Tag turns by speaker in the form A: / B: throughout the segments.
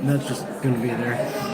A: That's just going to be there.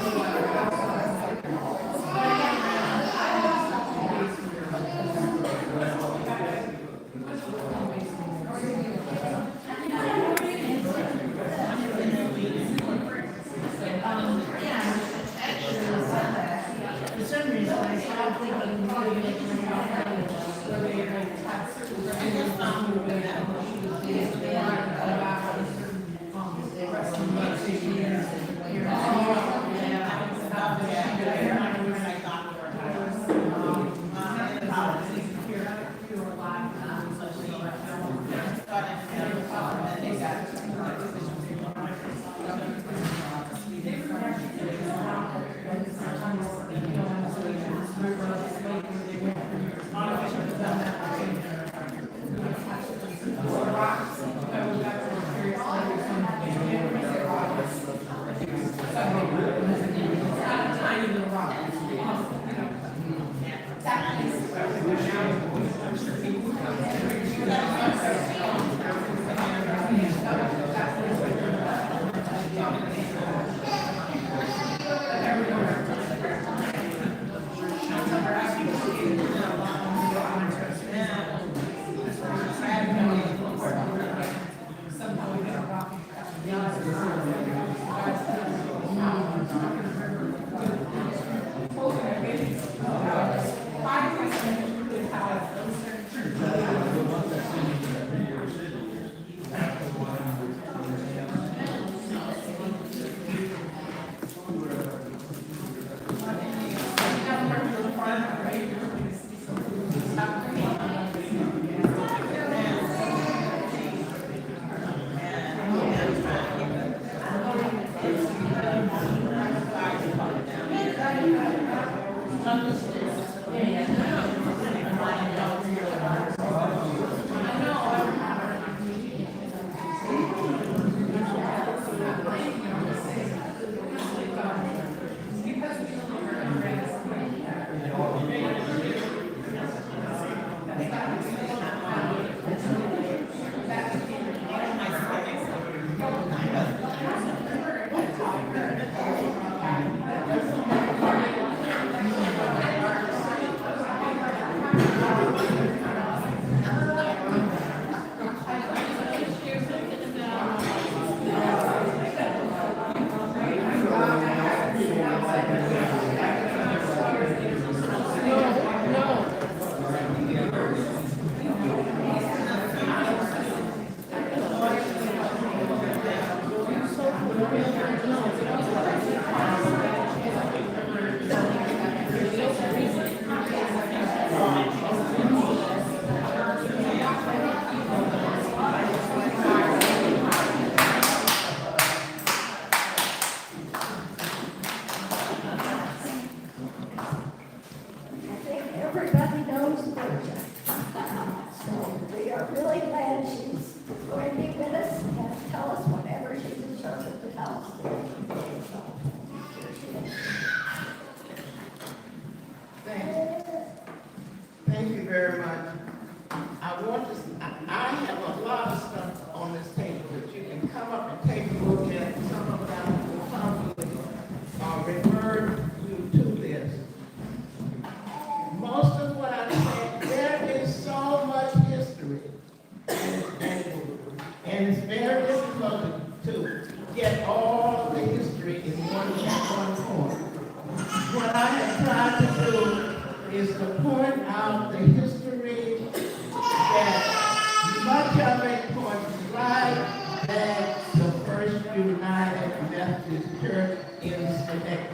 B: United Methodist Church in Schenectady.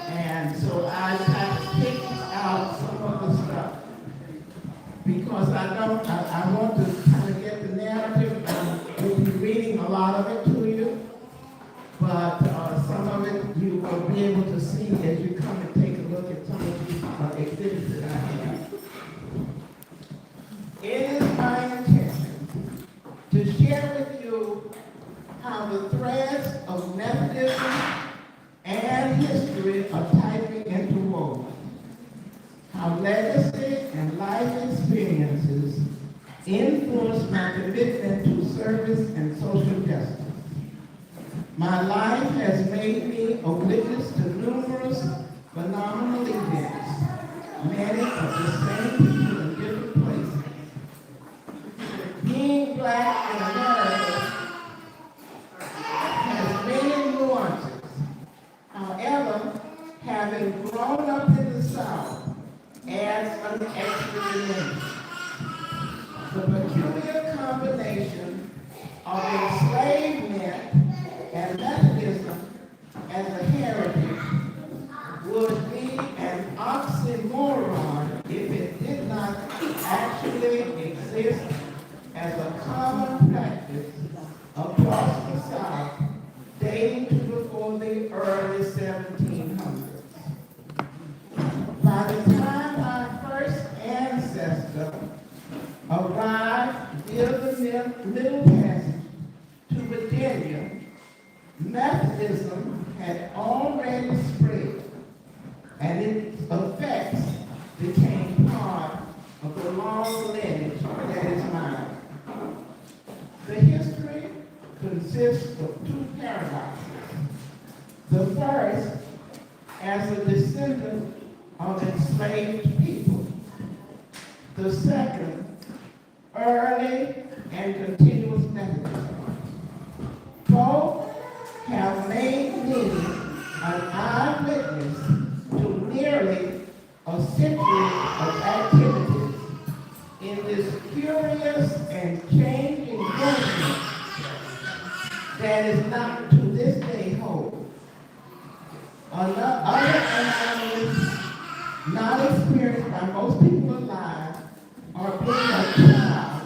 B: And so I kind of picked out some of the stuff because I want to kind of get the narrative. We'll be reading a lot of it to you, but some of it you will be able to see as you come and take a look at some of these exhibits that I have. It is my intention to share with you how the threads of Methodism and history are tightly interwoven, how legacy and life experiences influenced my commitment to service and social justice. My life has made me a witness to numerous phenomenal events, many of the same people in different places. Being black in America has many nuances. However, having grown up in the South adds an extra dimension. The peculiar combination of enslavement and Methodism as a heritage would be an oxymoron if it did not actually exist as a common practice across the South dating to before the early 1700s. By the time my first ancestor arrived via the Middle Passage to Virginia, Methodism had already spread, and its effects became part of the long lineage that is mine. The history consists of two paradoxes. The first, as a descendant of enslaved people. The second, early and continuous Methodism. Both have made me an eyewitness to nearly a century of activities in this curious and changing movement that is not to this day whole. Other anomalies not experienced by most people alive are being a child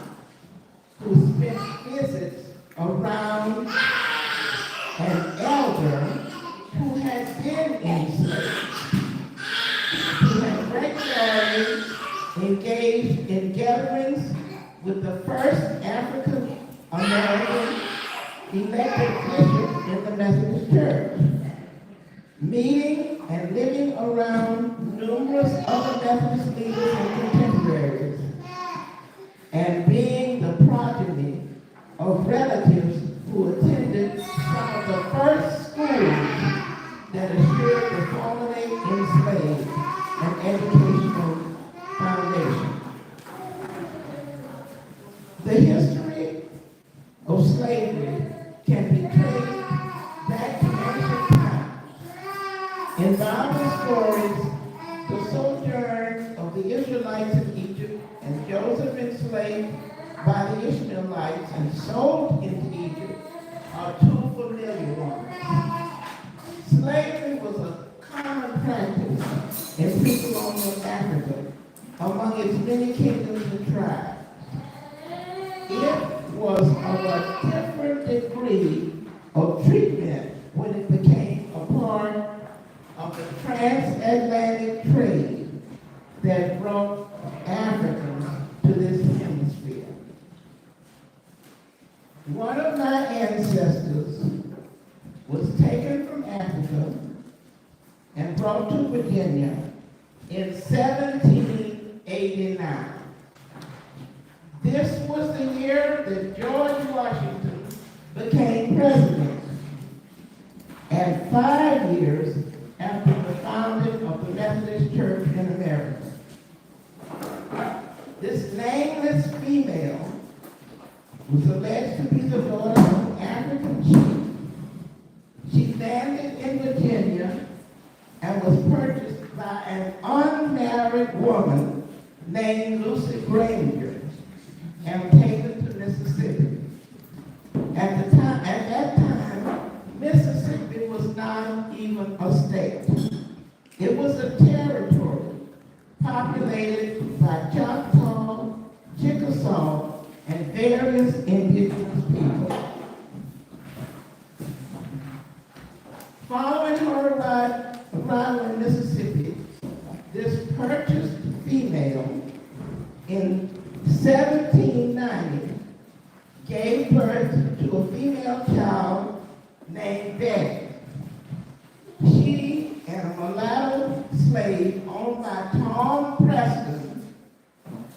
B: who spent visits around an elder who had been enslaved, who had regularly engaged in gatherings with the first African American elected bishop in the Methodist Church, meeting and living around numerous other Methodist leaders and contemporaries, and being the progeny of relatives who attended some of the first schools that assured the formerly enslaved an educational foundation. The history of slavery can be traced back to ancient times. In Bible stories, the sojourn of the Israelites in Egypt and Joseph enslaved by the Ishmaelites and sold into Egypt are two familiar ones. Slavery was a common practice in pre-colonial Africa among its many kingdoms and tribes. It was of a different degree of treatment when it became a part of the transatlantic trade that brought Africans to this hemisphere. One of my ancestors was taken from Africa and brought to Virginia in 1789. This was the year that George Washington became president, and 5 years after the founding of the Methodist Church in America. This nameless female was alleged to be the daughter of an African chief. She landed in Virginia and was purchased by an unmarried woman named Lucy Granger and taken to Mississippi. At that time, Mississippi was not even a state. It was a territory populated by Choctaw, Chickasaw, and various indigenous people. Following her arrival in Mississippi, this purchased female in 1790 gave birth to a female child named Betty. She and a mulatto slave owned by Tom Preston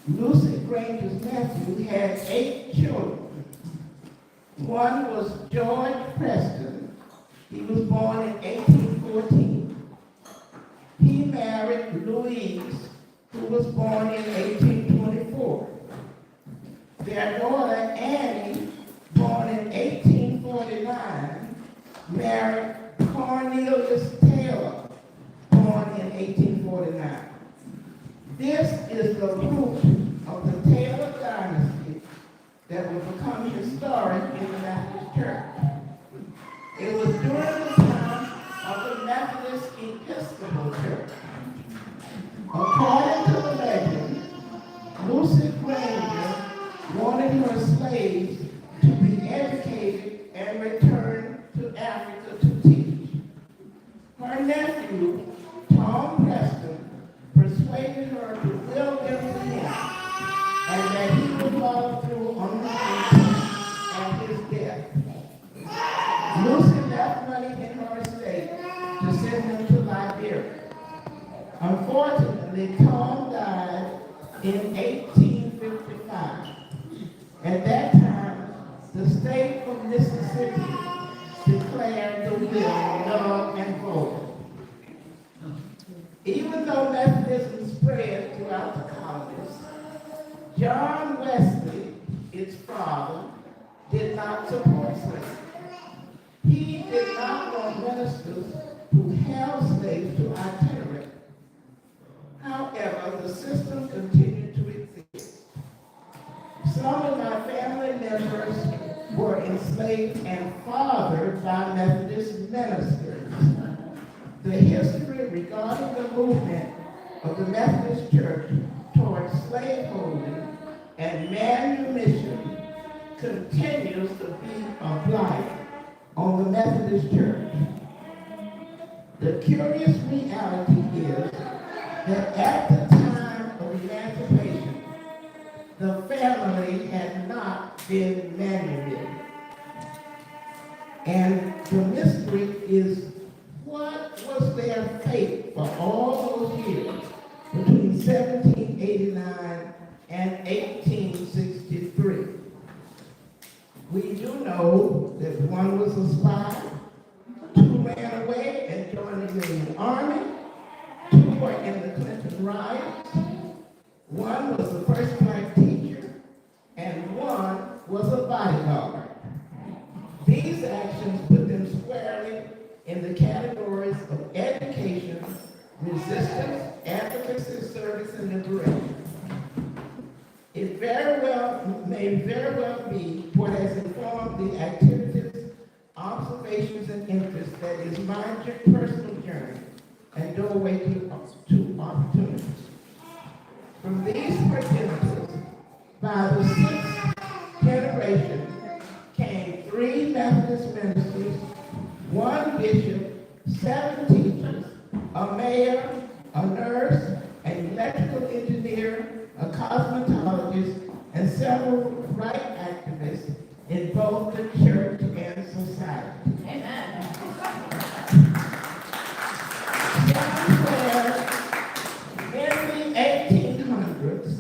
B: Lucy Granger's nephew had 8 children. One was George Preston. He was born in 1814. He married Louise, who was born in 1824. Their daughter Annie, born in 1849, married Cornelius Taylor, born in 1849. This is the root of the Taylor dynasty that will become historic in the Methodist Church. It was during the time of the Methodist Episcopal Church. According to the legend, Lucy Granger wanted her slaves to be educated and return to Africa to teach. Her nephew, Tom Preston, persuaded her to will them to him, and that he would follow through on her intent at his death. Lucy left money in her estate to send them to Liberia. Unfortunately, Tom died in 1855. At that time, the state of Mississippi declared the will null and void. Even though Methodism spread throughout the colonies, John Wesley, its father, did not support slavery. He did not want ministers who held slaves to itinerate. However, the system continued to exist. Some of my family members were enslaved and fathered by Methodist ministers. The history regarding the movement of the Methodist Church towards slaveholding and manumission continues to be a blight on the Methodist Church. The curious reality is that at the time of emancipation, the family had not been manumitted. And the mystery is, what was their fate for all those years between 1789 and 1863? We do know that one was a spy, 2 ran away and joined the Union Army, 2 were in the Clinton riots, 1 was the first black teacher, and 1 was a bodyguard. These actions put them squarely in the categories of education, resistance, advocacy, service, and liberation. It may very well be what has informed the activities, observations, and interests that is my personal journey and doorway to opportunities. From these progenitors, by the 6th generation, came 3 Methodist ministers, 1 bishop, 7 teachers, a mayor, a nurse, an electrical engineer, a cosmetologist, and several right activists in both the church and society. Amen. Somewhere in the 1800s,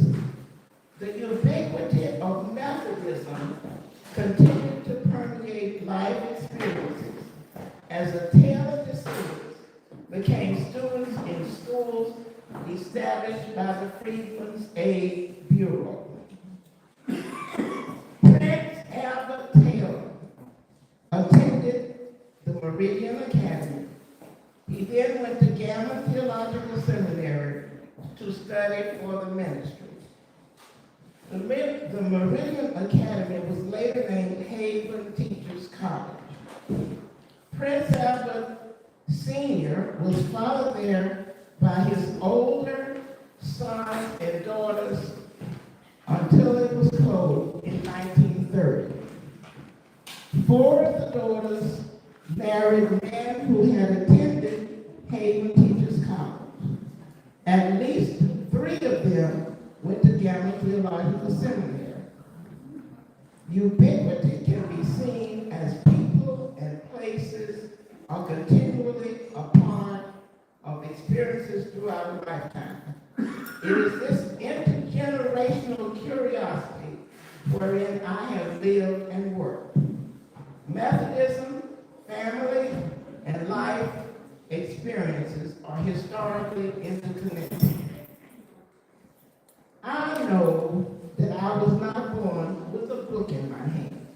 B: the ubiquity of Methodism continued to permeate life experiences as a tale of deceivers became students in schools established by the Freedmen's Aid Bureau. Prince Albert Taylor attended the Meridian Academy. He then went to Gamma Theological Seminary to study for the ministry. The Meridian Academy was later named Haven Teachers College. Prince Albert Sr. was followed there by his older sons and daughters until it was closed in 1930. 4 of the daughters married men who had attended Haven Teachers College. At least 3 of them went to Gamma Theological Seminary. Ubiquity can be seen as people and places are continually a part of experiences throughout a lifetime. It is this intergenerational wherein I have lived and worked. Methodism, family, and life experiences are historically interconnected. I know that I was not born with a book in my hand,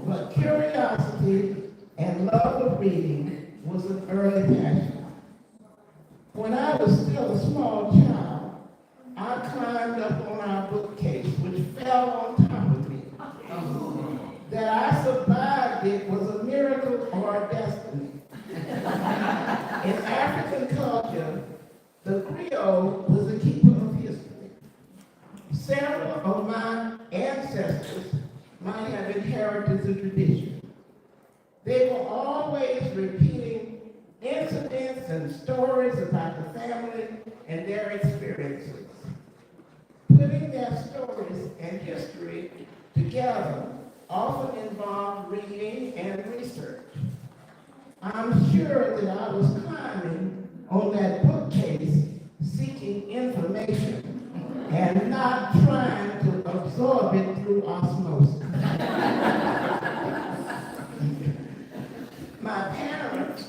B: but curiosity and love of reading was an early passion. When I was still a small child, I climbed up on our bookcase, which fell on top of me. That I survived it was a miracle or a destiny. In African culture, the griot was a keeper of history. Several of my ancestors might have inherited the tradition. They were always repeating incidents and stories about the family and their experiences. Putting their stories and history together often involved reading and research. I'm sure that I was climbing on that bookcase seeking information and not trying to absorb it through osmosis. My parents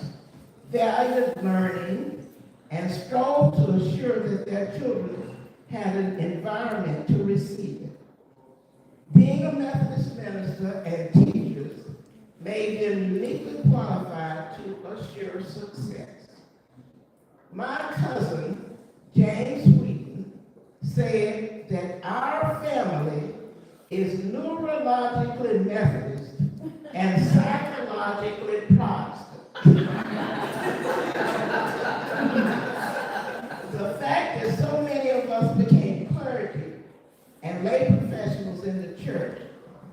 B: valued learning and strove to assure that their children had an environment to receive it. Being a Methodist minister and teachers made them uniquely qualified to assure success. My cousin, James Wheaton, said that our family is neurologically Methodist and psychologically Protestant. The fact that so many of us became clergy and lay professionals in the church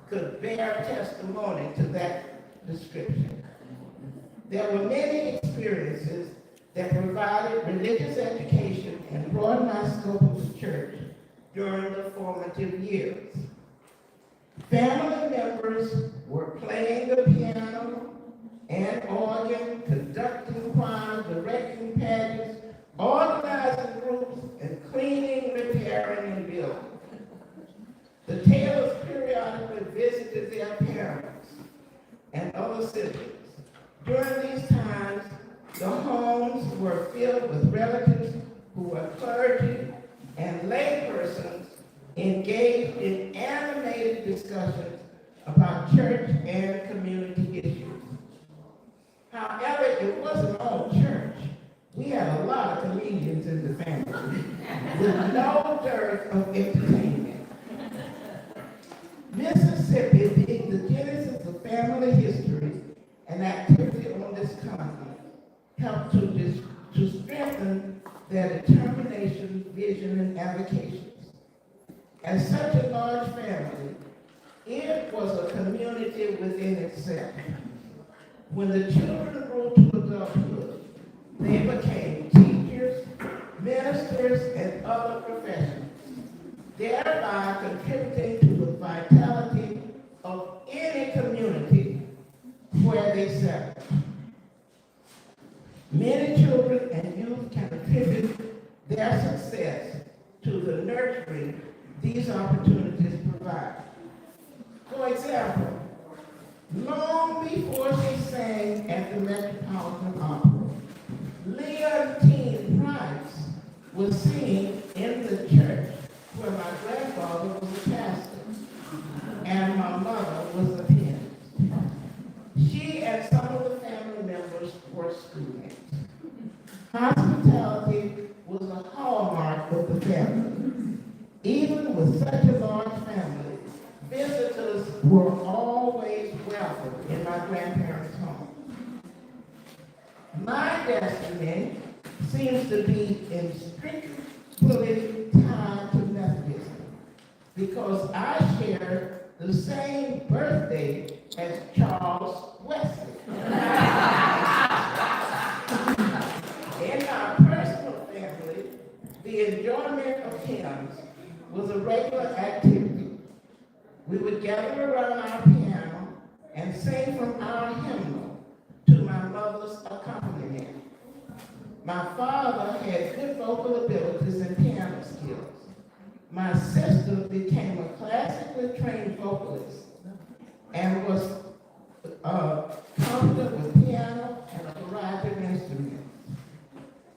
B: could bear testimony to that description. There were many experiences that provided religious education and broadened my scope of the church during the formative years. Family members were playing the piano and organ, conducting choirs, directing pageants, organizing groups, and cleaning, repairing, and building. The Taylors periodically visited their parents and other siblings. During these times, the homes were filled with relatives who were clergy and laypersons engaged in animated discussions about church and community issues. However, it wasn't all church. We had a lot of comedians in the family with no dearth of entertainment. Mississippi, being the genesis of family history and activity on this continent, helped to strengthen their determination, vision, and avocations. As such a large family, it was a community within itself. When the children grew to adulthood, they became teachers, ministers, and other professionals, thereby contributing to the vitality of any community where they settle. Many children and youth can attribute their success to the nurturing these opportunities provide. For example, long before she sang at the Metropolitan Opera, Leontine Price was singing in the church where my grandfather was a pastor and my mother was a pianist. She and some of the family members were schoolmates. Hospitality was a hallmark of the family. Even with such a large family, visitors were always welcome in my grandparents' home. My destiny seems to be inextricably tied to Methodism because I share the same birthday as Charles Wesley. In our personal family, the enjoyment of hymns was a regular activity. We would gather around our piano and sing from our hymnal to my mother's accompaniment. My father had good vocal abilities and piano skills. my sister became a classically trained vocalist and was competent with piano and a variety of instruments.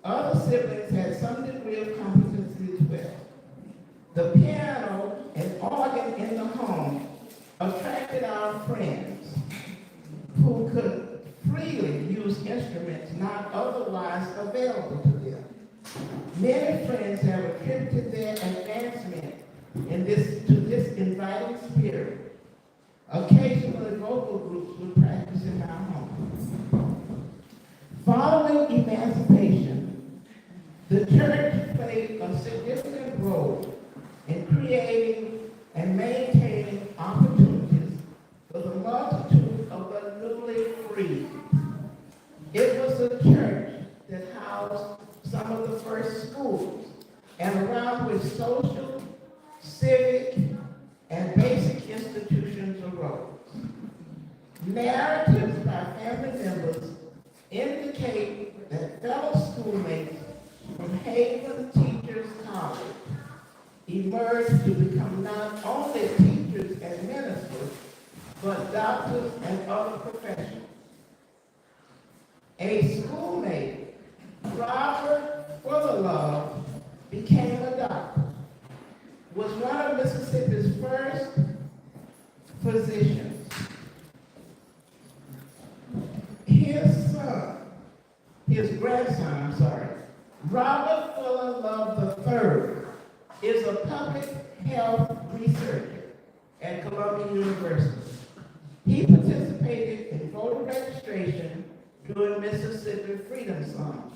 B: Other siblings had some degree of competency as well. The piano and organ in the home attracted our friends who could freely use instruments not otherwise available to them. Many friends have attributed their advancement to this inviting spirit. Occasionally, vocal groups would practice in our home. Following emancipation, the church played a significant role in creating and maintaining opportunities for the multitude of the newly freed. It was a church that housed some of the first schools and around which social, civic, and basic institutions arose. Narratives by family members indicate that fellow schoolmates from Haven Teachers College emerged to become not only teachers and ministers, but doctors and other professionals. A schoolmate, Robert Fuller, became a doctor, was one of Mississippi's first physicians. His grandson, Robert Fuller Love III, is a public health researcher at Columbia University. He participated in voter registration during Mississippi Freedom Song.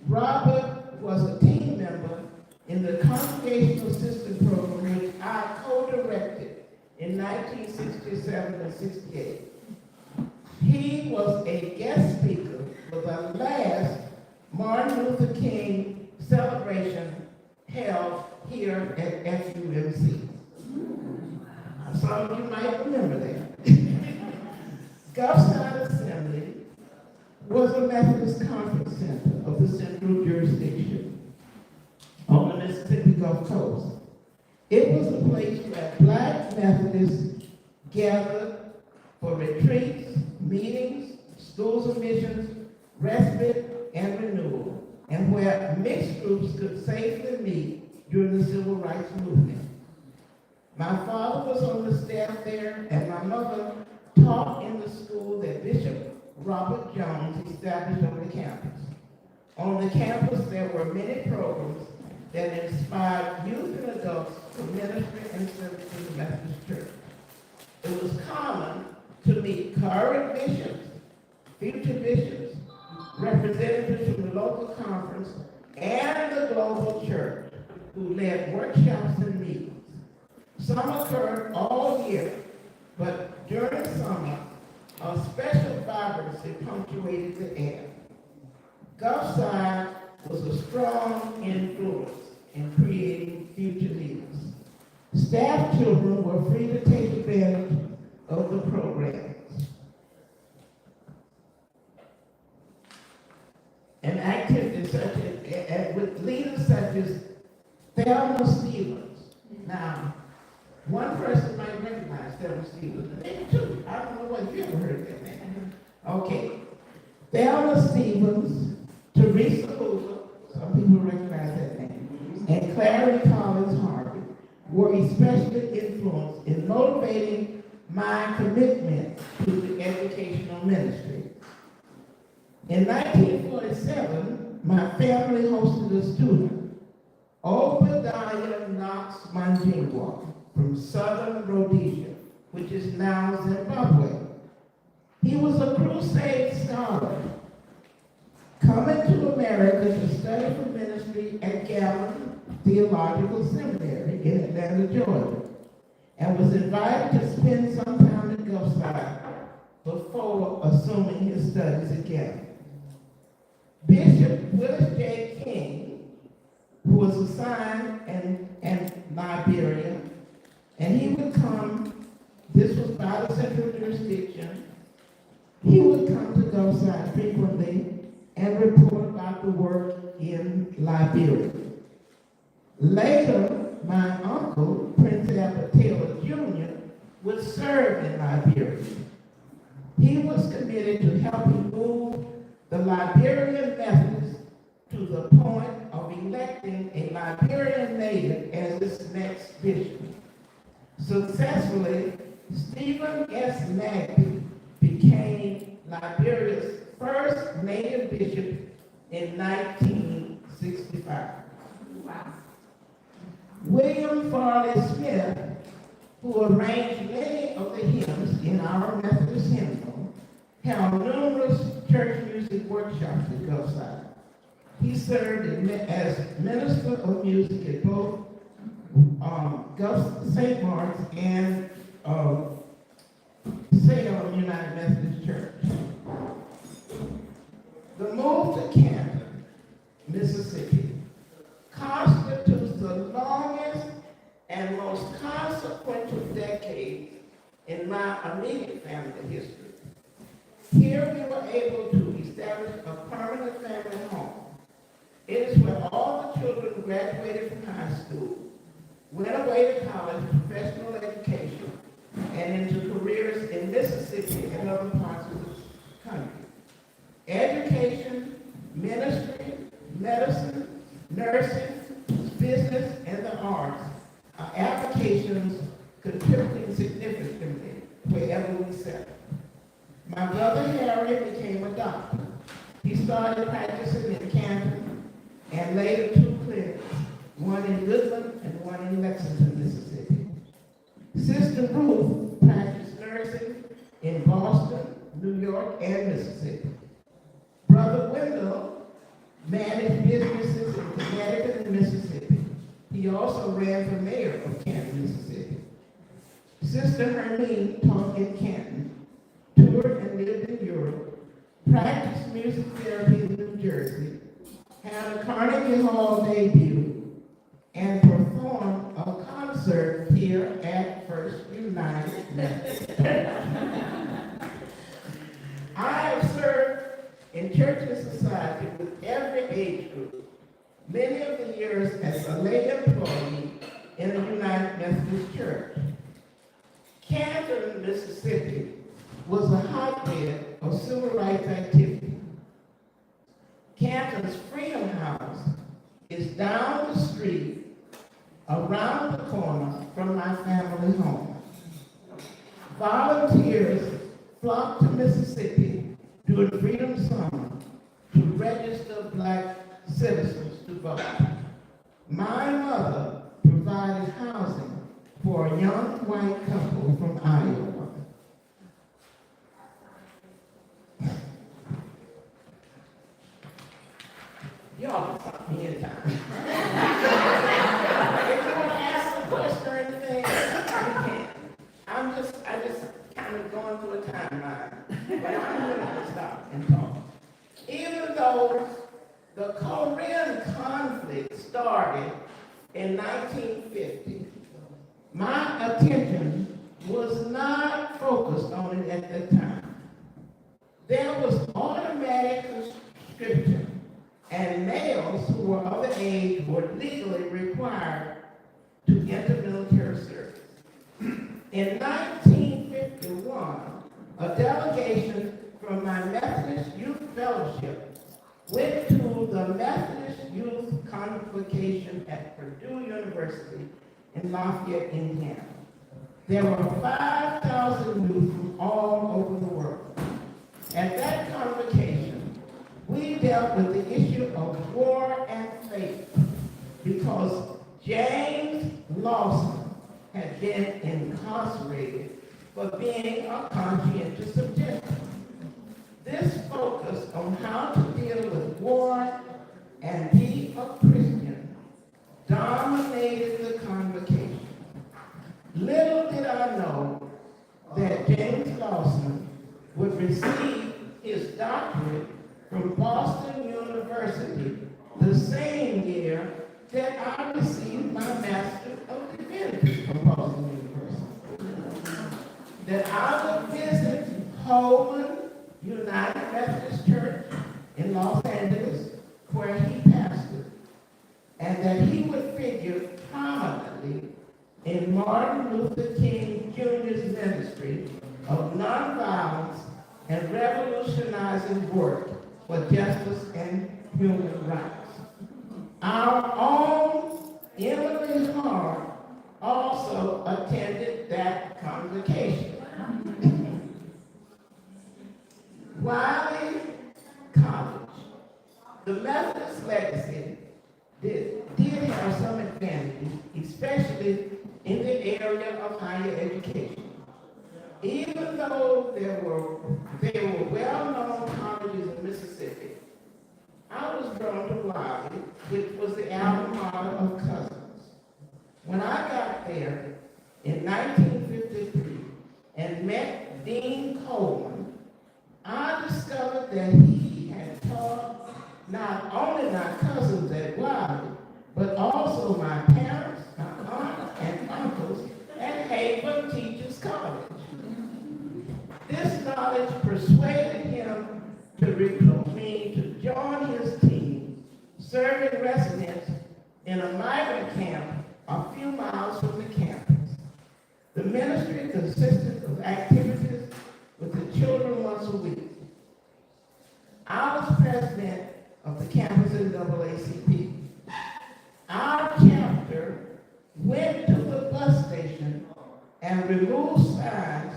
B: Robert was a team member in the Congregational Assistant Program, which I co-directed in 1967 and 68. He was a guest speaker for the last Martin Luther King celebration held here at FUMC. Some of you might remember that. Gulfside Assembly was a Methodist conference center of the central jurisdiction on the Mississippi Gulf Coast. It was a place where Black Methodists gathered for retreats, meetings, schools of missions, respite, and renewal, and where mixed groups could safely meet during the civil rights movement. My father was on the staff there, and my mother taught in the school that Bishop Robert Jones established on the campus. On the campus, there were many programs that inspired youth and adults for ministry and service to the Methodist Church. It was common to meet current bishops, future bishops, representatives from the local conference, and the global church, who led workshops and meetings. Some occurred all year, but during summer, a special vibrancy punctuated the air. Gulfside was a strong influence in creating future leaders. Staff children were free to take advantage of the programs. And activities such as with leaders such as Thelma Stevens. Now, one person might recognize Thelma Stevens, maybe two. I don't know what you ever heard that name. Okay. Thelma Stevens, Teresa Hoover, some people recognize that name, and Clary Collins Harvey were especially influenced in motivating my commitment to the educational ministry. In 1947, my family hosted a student, Obadiah Knox Manjingwa, from southern Rhodesia, which is now Zimbabwe. He was a crusade scholar, coming to America to study for ministry at Gallon Theological Seminary in Atlanta, Georgia, and was invited to spend some time at Gulfside before assuming his studies at Gallon. Bishop Willis J. King, who was assigned in Liberia, and he would come, this was by the central jurisdiction, he would come to Gulfside frequently and report about the work in Liberia. Later, my uncle, Prince Albert Taylor Jr., would serve in Liberia. He was committed to helping move the Liberian Methodists to the point of electing a Liberian native as its next bishop. Successfully, Stephen S. Magby became Liberia's first native bishop in 1965. Wow. William Farley Smith, who arranged many of the hymns in our Methodist hymnal, held numerous church music workshops at Gulfside. He served as minister of music at both St. Mark's and Salem United Methodist Church. The move to Canton, Mississippi, constitutes the longest and most consequential decade in my immediate family history. Here we were able to establish a permanent family home. It is where all the children graduated from high school, went away to college, professional education, and into careers in Mississippi and other parts of the country. Education, ministry, medicine, nursing, business, and the arts are applications contributing significantly wherever we settle. My brother Harry became a doctor. He started practicing in Canton and later 2 clinics, one in Goodland and one in Lexington, Mississippi. Sister Ruth practiced nursing in Boston, New York, and Mississippi. Brother Wendell managed businesses in Connecticut and Mississippi. He also ran for mayor of Canton, Mississippi. Sister Hermine taught in Canton, toured and lived in Europe, practiced music therapy in New Jersey, had a Carnegie Hall debut, and performed a concert here at First United Methodist Church. I have served in church and society with every age group, many of the years as a lay employee in the United Methodist Church. Canton, Mississippi was a hotbed of civil rights activity. Canton's Freedom House is down the street, around the corner from my family home. Volunteers flocked to Mississippi during Freedom Summer to register Black citizens to vote. My mother provided housing for a young white couple from Iowa. Y'all can stop me anytime. If you want to ask a question or anything, you can. I just kind of going through a timeline, but I'm willing to stop and talk. Even though the Korean conflict started in 1950, my attention was not focused on it at that time. There was automatic conscription, and males who were of age were legally required to enter military service. In 1951, a delegation from my Methodist Youth Fellowship went to the Methodist Youth Convocation at Purdue University in Lafayette, Indiana. There were 5,000 youth from all over the world. At that convocation, we dealt with the issue of war and faith because James Lawson had been incarcerated for being a conscientious objector. This focus on how to deal with war and be a Christian dominated the convocation. Little did I know that James Lawson would receive his doctorate from Boston University the same year that I received my Master of Divinity from Boston University. That I would visit Holman United Methodist Church in Los Angeles, where he pastored, and that he would figure prominently in Martin Luther King Jr.'s ministry of nonviolence and revolutionizing work for justice and human rights. Our own Emily Hart also attended that convocation. Wiley College, the Methodist legacy did have some advantages, especially in the area of higher education. Even though there were well-known colleges in Mississippi, I was drawn to Wiley, which was the alma mater of Cousins. When I got there in 1953 and met Dean Coleman, I discovered that he had taught not only my cousins at Wiley, but also my parents, my aunts, and uncles at Haven Teachers College. This knowledge persuaded him to recruit me to join his team, serving residents in a migrant camp a few miles from the campus. The ministry consisted of activities with the children once a week. I was president of the campus NAACP. Our chapter went to the bus station and removed signs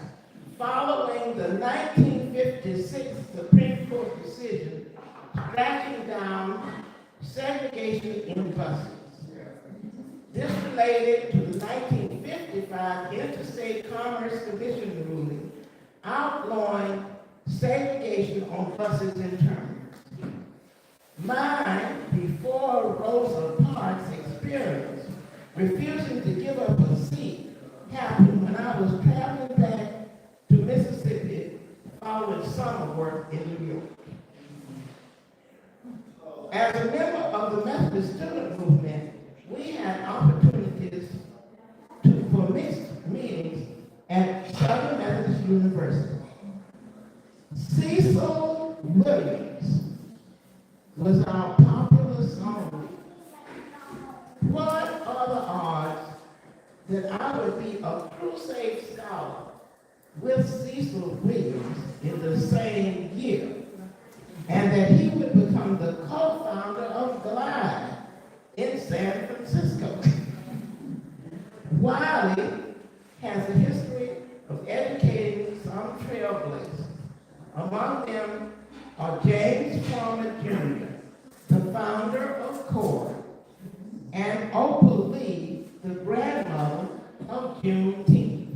B: following the 1956 Supreme Court decision striking down segregation in buses. This related to the 1955 Interstate Commerce Commission ruling outlawing segregation on buses and terminals. Mine, before Rosa Parks' experience, refusing to give up a seat, happened when I was traveling back to Mississippi following summer work in New York. As a member of the Methodist student movement, we had opportunities for mixed meetings at Southern Methodist University. Cecil Williams was our popular song. What are the odds that I would be a crusade scholar with Cecil Williams in the same year, and that he would become the co-founder of Glide in San Francisco? Wiley has a history of educating some trailblazers. Among them are James Farmer Jr., the founder of CORE, and Opal Lee, the grandmother of Juneteenth.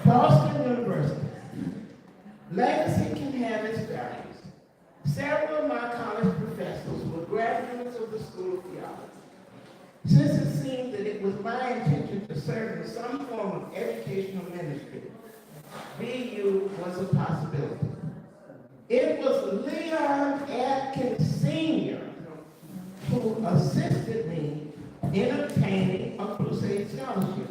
B: Boston University. Legacy can have its values. Several of my college professors were graduates of the School of Theology. Since it seemed that it was my intention to serve in some form of educational ministry, BU was a possibility. It was Leon Atkins Sr. who assisted me in obtaining a crusade scholarship.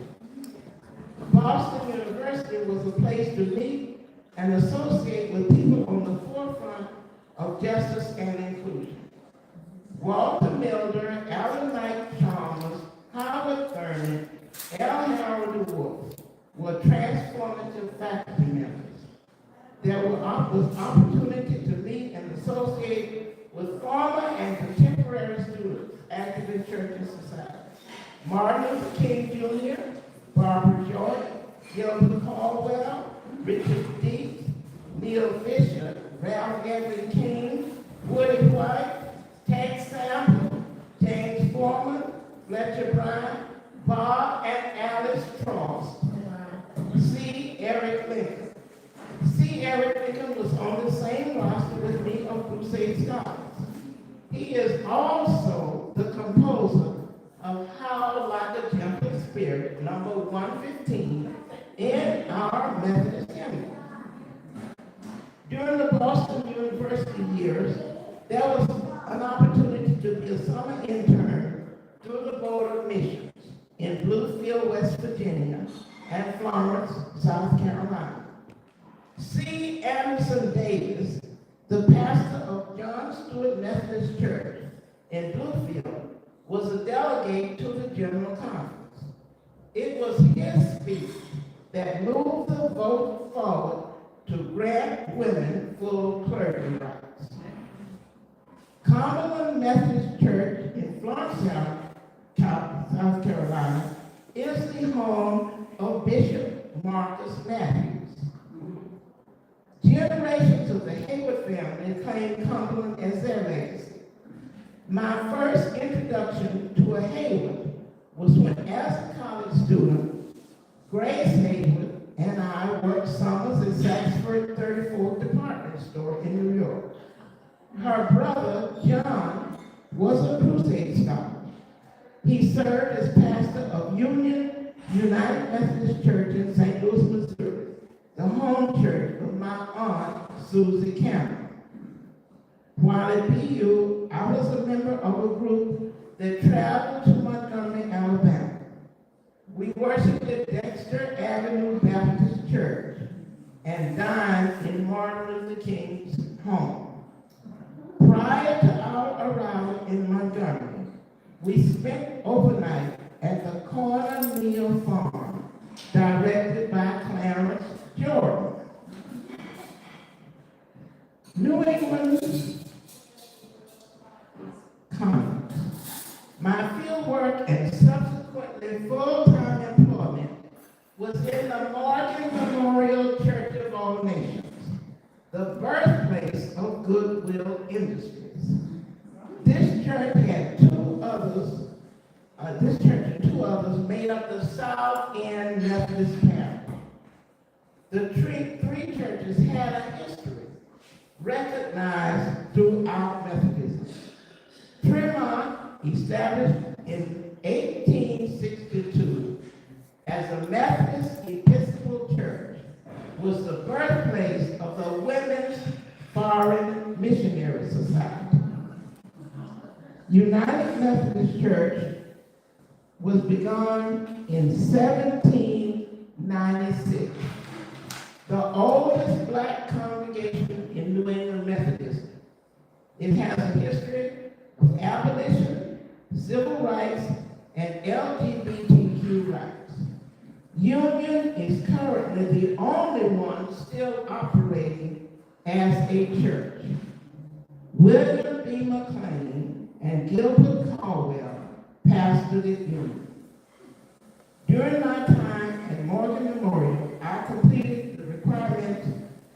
B: Boston University was a place to meet and associate with people on the forefront of justice and inclusion. Walter Milder, Alan Knight Chalmers, Howard Thurman, L. Harold DeWolf were transformative faculty members. There was opportunity to meet and associate with former and contemporary students active in church and society. Martin Luther King Jr., Barbara Joy, Gilbert Caldwell, Richard Dees, Neil Fisher, Ralph Edwin King, Woody White, Ted Sample, James Foreman, Fletcher Bryant, Bob and Alice Trost, C. Eric Lincoln. C. Eric Lincoln was on the same roster with me of Crusade Scholars. He is also the composer of How Like a Gentle Spirit, number 115, in our Methodist hymn. During the Boston University years, there was an opportunity to be a summer intern through the Board of Missions in Bluefield, West Virginia, and Florence, South Carolina. C. Anderson Davis, the pastor of John Stewart Methodist Church in Bluefield, was a delegate to the General Conference. It was his speech that moved the vote forward to grant women full clergy rights. Cumberland Methodist Church in Florence, South Carolina, is the home of Bishop Marcus Matthews. Generations of the Hayward family claim Cumberland as their legacy. My first introduction to a Hayward was when, as a college student, Grace Hayward and I worked summers at Saxford 34th Department Store in New York. Her brother, John, was a Crusade scholar. He served as pastor of United Methodist Church in St. Louis, Missouri, the home church of my aunt, Susie Cameron. While at BU, I was a member of a group that traveled to Montgomery, Alabama. We worshiped at Dexter Avenue Baptist Church and dined in Martin Luther King's home. Prior to our arrival in Montgomery, we spent overnight at the Corner Mill Farm, directed by Clarence Jordan. New England Conference. My field work and subsequently full-time employment was in the Morgan Memorial Church of All Nations, the birthplace of Goodwill Industries. This church and two others made up the South End Methodist Parish. The three churches had a history recognized throughout Methodism. Tremont, established in 1862 as a Methodist Episcopal Church, was the birthplace of the Women's Foreign Missionary Society. United Methodist Church was begun in 1796, the oldest black congregation in New England Methodism. It has a history of abolition, civil rights, and LGBTQ rights. Union is currently the only one still operating as a church. William B. McLean and Gilbert Caldwell pastored at Union. During my time at Morgan Memorial, I completed the requirements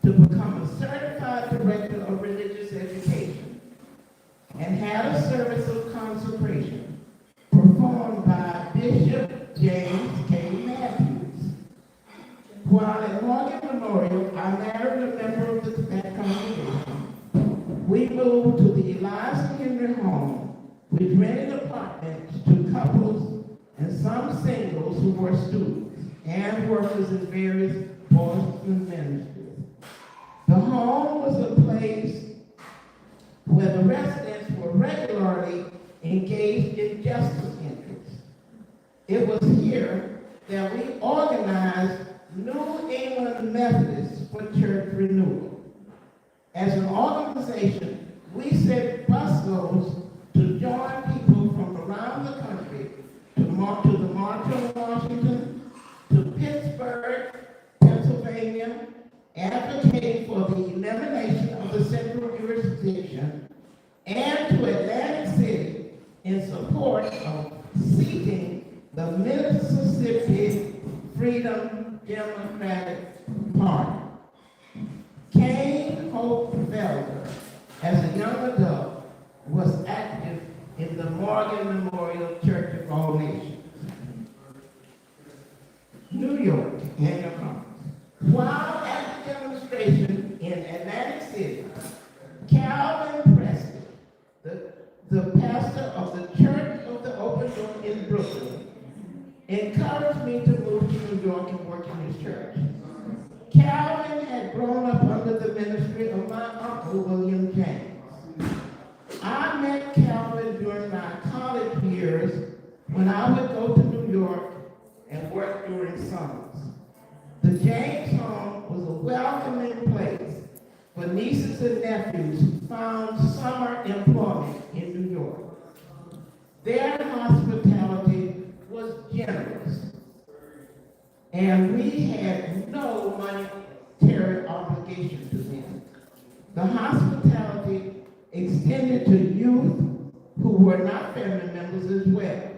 B: to become a certified director of religious education and had a service of consecration performed by Bishop James K. Matthews. While at Morgan Memorial, I married a member of that congregation. We moved to the Eliza Henry home with rented apartments to couples and some singles who were students and workers in various Boston ministries. The home was a place where the residents were regularly engaged in justice interests. It was here that we organized New England Methodists for church renewal. As an organization, we sent busloads to join people from around the country to the March on Washington, to Pittsburgh, Pennsylvania, advocating for the elimination of the central jurisdiction, and to Atlantic City in support of seeking the Mississippi Freedom Democratic Party. Kane Hope Felder, as a young adult, was active in the Morgan Memorial Church of All Nations. New York Annual Conference. While at the demonstration in Atlantic City, Calvin Preston, the pastor of the Church of the Open Door in Brooklyn, encouraged me to move to New York and work in his church. Calvin had grown up under the ministry of my uncle, William James. I met Calvin during my college years when I would go to New York and work during summers. The James home was a welcoming place for nieces and nephews who found summer employment in New York. Their and we had no monetary obligation to them. The hospitality extended to youth who were not family members as well.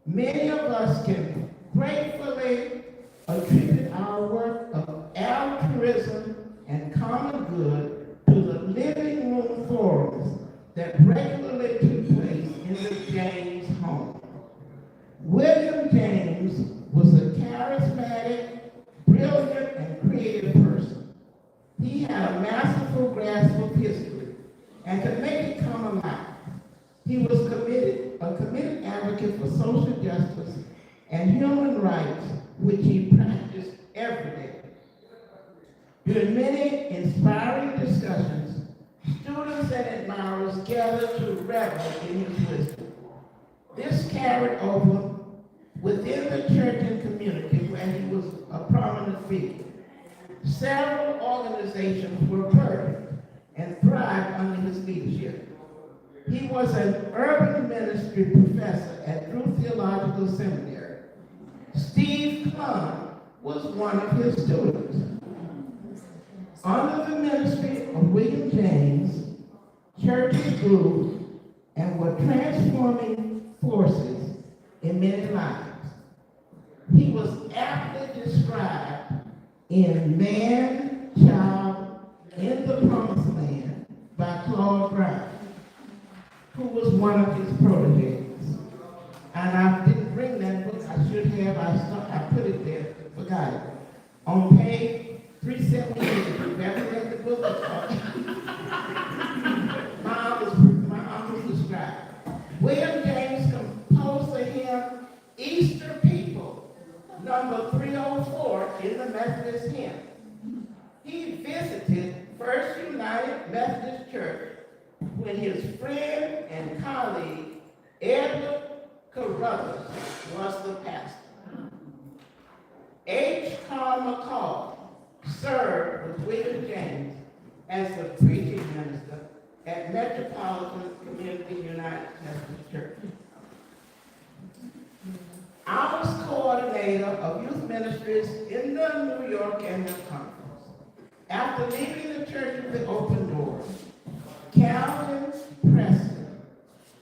B: Many of us can gratefully attribute our work of altruism and common good to the living room forums that regularly took place in the James home. William James was a charismatic, brilliant, and creative person. He had a masterful grasp of history and could make it come alive. He was a committed advocate for social justice and human rights, which he practiced every day. During many inspiring discussions, students and admirers gathered to revel in his wisdom. This carried over within the church and community where he was a prominent figure. Several organizations were birthed and thrived under his leadership. He was an urban ministry professor at Drew Theological Seminary. Steve Clun was one of his students. Under the ministry of William James, churches grew and were transforming forces in many lives. He was aptly described in Man, Child, in the Promised Land by Claude Brown, who was one of his proteges. And I didn't bring that book. I should have. I put it there, forgot it. On page 378, if you've ever read the book, my uncle described. William James composed the hymn Easter People, number 304 in the Methodist hymn. He visited First United Methodist Church when his friend and colleague, Edward Carruthers, was the pastor. H. Carl McCall served with William James as the preaching minister at Metropolitan Community United Methodist Church. I was coordinator of youth ministries in the New York Annual Conference. After leaving the church with the open doors, Calvin Preston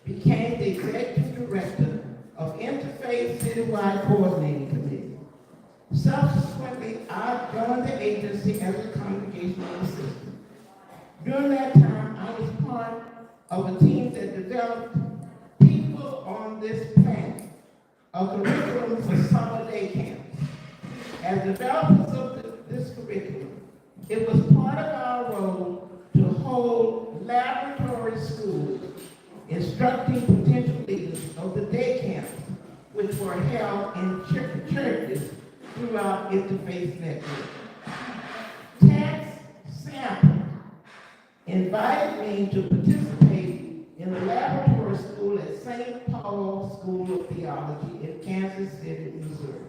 B: became the executive director of Interfaith Citywide Coordinating Committee. Subsequently, I joined the agency as a congregational assistant. During that time, I was part of a team that developed People on This Planet, a curriculum for summer day camps. As developers of this curriculum, it was part of our role to hold laboratory schools instructing potential leaders of the day camps, which were held in churches throughout Interfaith Network. Tex Sample invited me to participate in a laboratory school at St. Paul School of Theology in Kansas City, Missouri.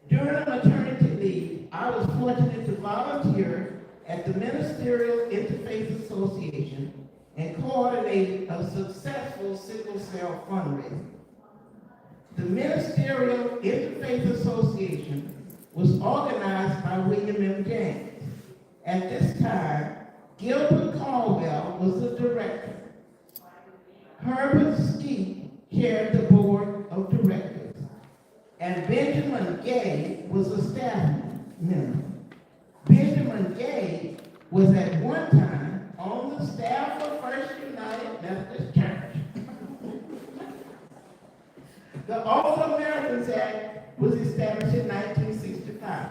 B: During maternity leave, I was fortunate to volunteer at the Ministerial Interfaith Association and coordinated a successful sickle cell fundraiser. The Ministerial Interfaith Association was organized by William M. James. At this time, Gilbert Caldwell was the director. Herbert Skeet chaired the board of directors, and Benjamin Gay was a staff member. Benjamin Gay was at one time on the staff of First United Methodist Church. The All Americans Act was established in 1965.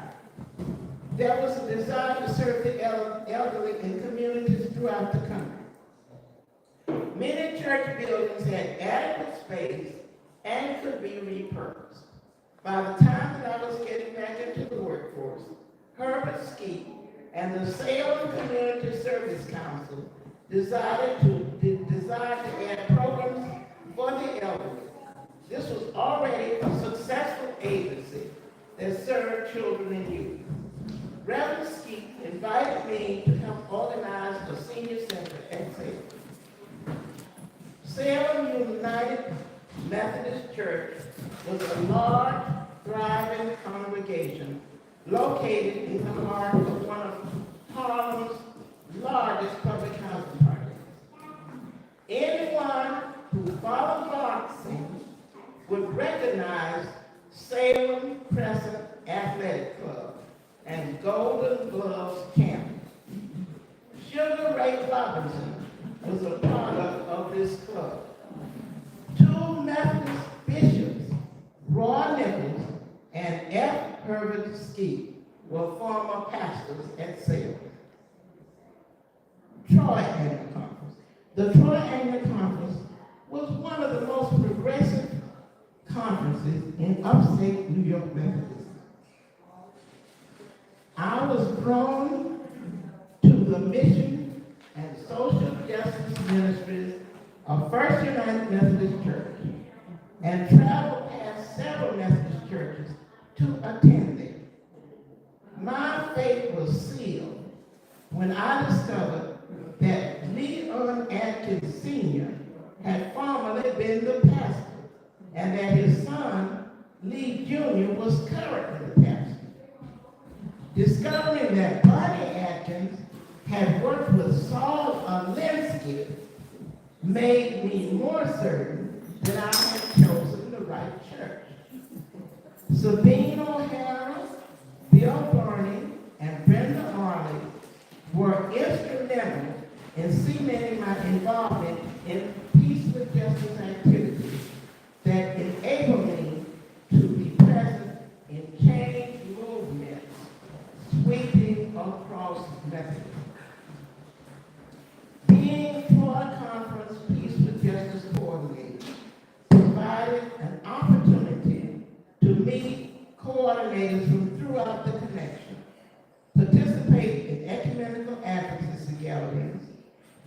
B: There was a desire to serve the elderly in communities throughout the country. Many church buildings had adequate space and could be repurposed. By the time that I was getting back into the workforce, Herbert Skeet and the Salem Community Service Council desired to add programs for the elderly. This was already a successful agency that served children and youth. Reverend Skeet invited me to help organize a senior center at Salem. Salem United Methodist Church was a large thriving congregation located in the heart of one of Harlem's largest public housing projects. Anyone who followed boxing would recognize Salem Crescent Athletic Club and Golden Gloves Camp. Sugar Ray Robinson was a product of this club. Two Methodist bishops, Roy Nichols and F. Herbert Skeet, were former pastors at Salem. Troy Annual Conference. The Troy Annual Conference was one of the most progressive conferences in upstate New York Methodism. I was drawn to the mission and social justice ministries of First United Methodist Church and traveled past several Methodist churches to attend them. My fate was sealed when I discovered that Leon Atkins Sr. had formerly been the pastor and that his son, Lee Jr., was currently the pastor. Discovering that Buddy Atkins had worked with Saul Alinsky made me more certain that I had chosen the right church. Sabine O'Hara, Bill Barney, and Brenda Arley were instrumental in cementing my involvement in peace with justice activities that enabled me to be present in change movements sweeping across Methodism. Being Florida Conference Peace with Justice Coordinator provided an opportunity to meet coordinators from throughout the connection, participate in ecumenical advocacy gatherings,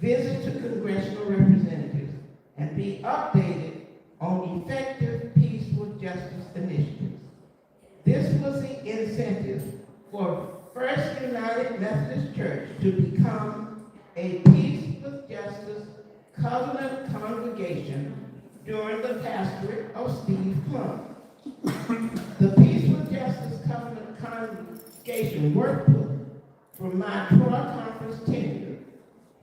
B: visit to congressional representatives, and be updated on effective peace with justice initiatives. This was the incentive for First United Methodist Church to become a peace with justice covenant congregation during the pastorate of Steve Plum. The Peace with Justice Covenant Congregation workbook from my Troy Conference tenure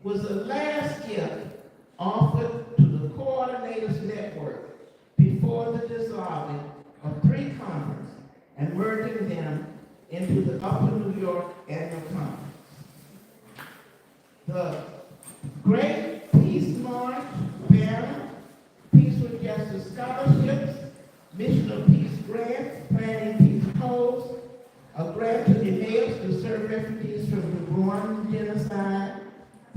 B: was the last gift offered to the Coordinators Network before the dissolving of three conferences and merging them into the Upper New York Annual Conference. The Great Peace March, banner, Peace with Justice scholarships, Mission of Peace grants, planning peace polls, a grant to Emmaus to serve refugees from the Rwandan genocide,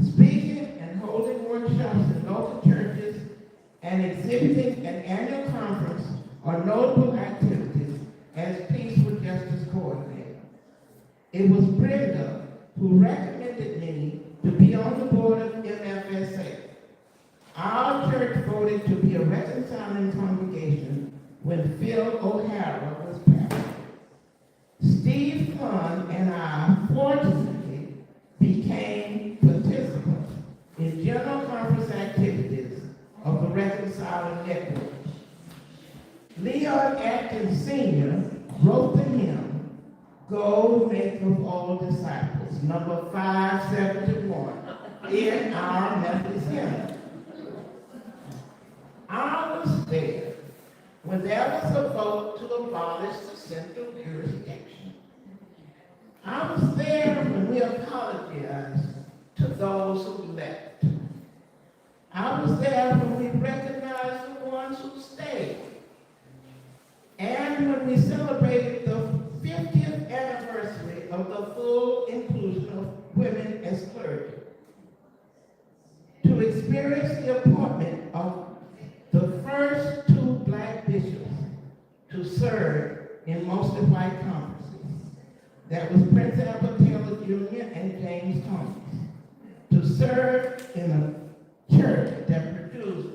B: speaking and holding workshops in local churches, and exhibiting an annual conference are notable activities as Peace with Justice coordinator. It was Brenda who recommended me to be on the board of MFSA. Our church voted to be a reconciling congregation when Phil O'Hara was pastor. Steve Plum and I, fortunately, became participants in general conference activities of the Reconciling Network. Leon Atkins Sr. wrote the hymn, Go Make of All Disciples, number 571, in our Methodist hymn. I was there when there was a vote to abolish the central jurisdiction. I was there when we apologized to those who left. I was there when we recognized the ones who stayed. And when we celebrated the 50th anniversary of the full inclusion of women as clergy. To experience the appointment of the first two black bishops to serve in mostly white conferences. That was Prince Albert Taylor Jr. and James Thomas. To serve in a church that produced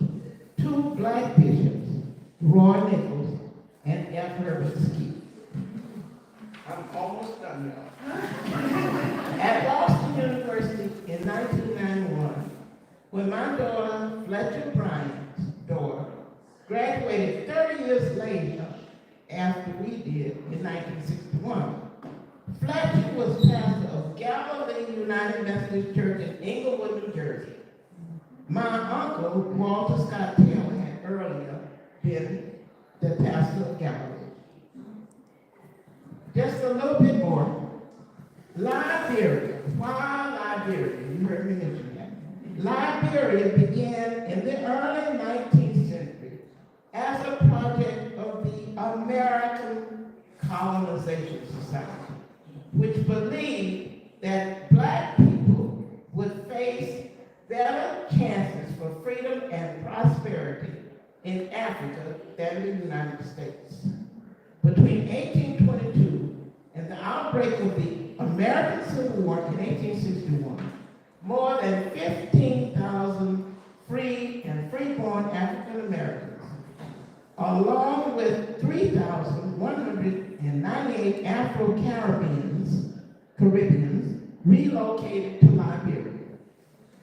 B: two black bishops, Roy Nichols and F. Herbert Skeet. I'm almost done now. At Boston University in 1991, when my daughter, Fletcher Bryant's daughter, graduated 30 years later after we did in 1961. Fletcher was pastor of Galilee United Methodist Church in Englewood, New Jersey. My uncle, Walter Scott Taylor, had earlier been the pastor of Galilee. Just a little bit more. Liberia. Why Liberia? You heard me mention that. Liberia began in the early 19th century as a project of the American Colonization Society, which believed that black people would face better chances for freedom and prosperity in Africa than the United States. Between 1822 and the outbreak of the American Civil War in 1861, more than 15,000 free and freeborn African Americans, along with 3,198 Afro-Caribbeans, relocated to Liberia,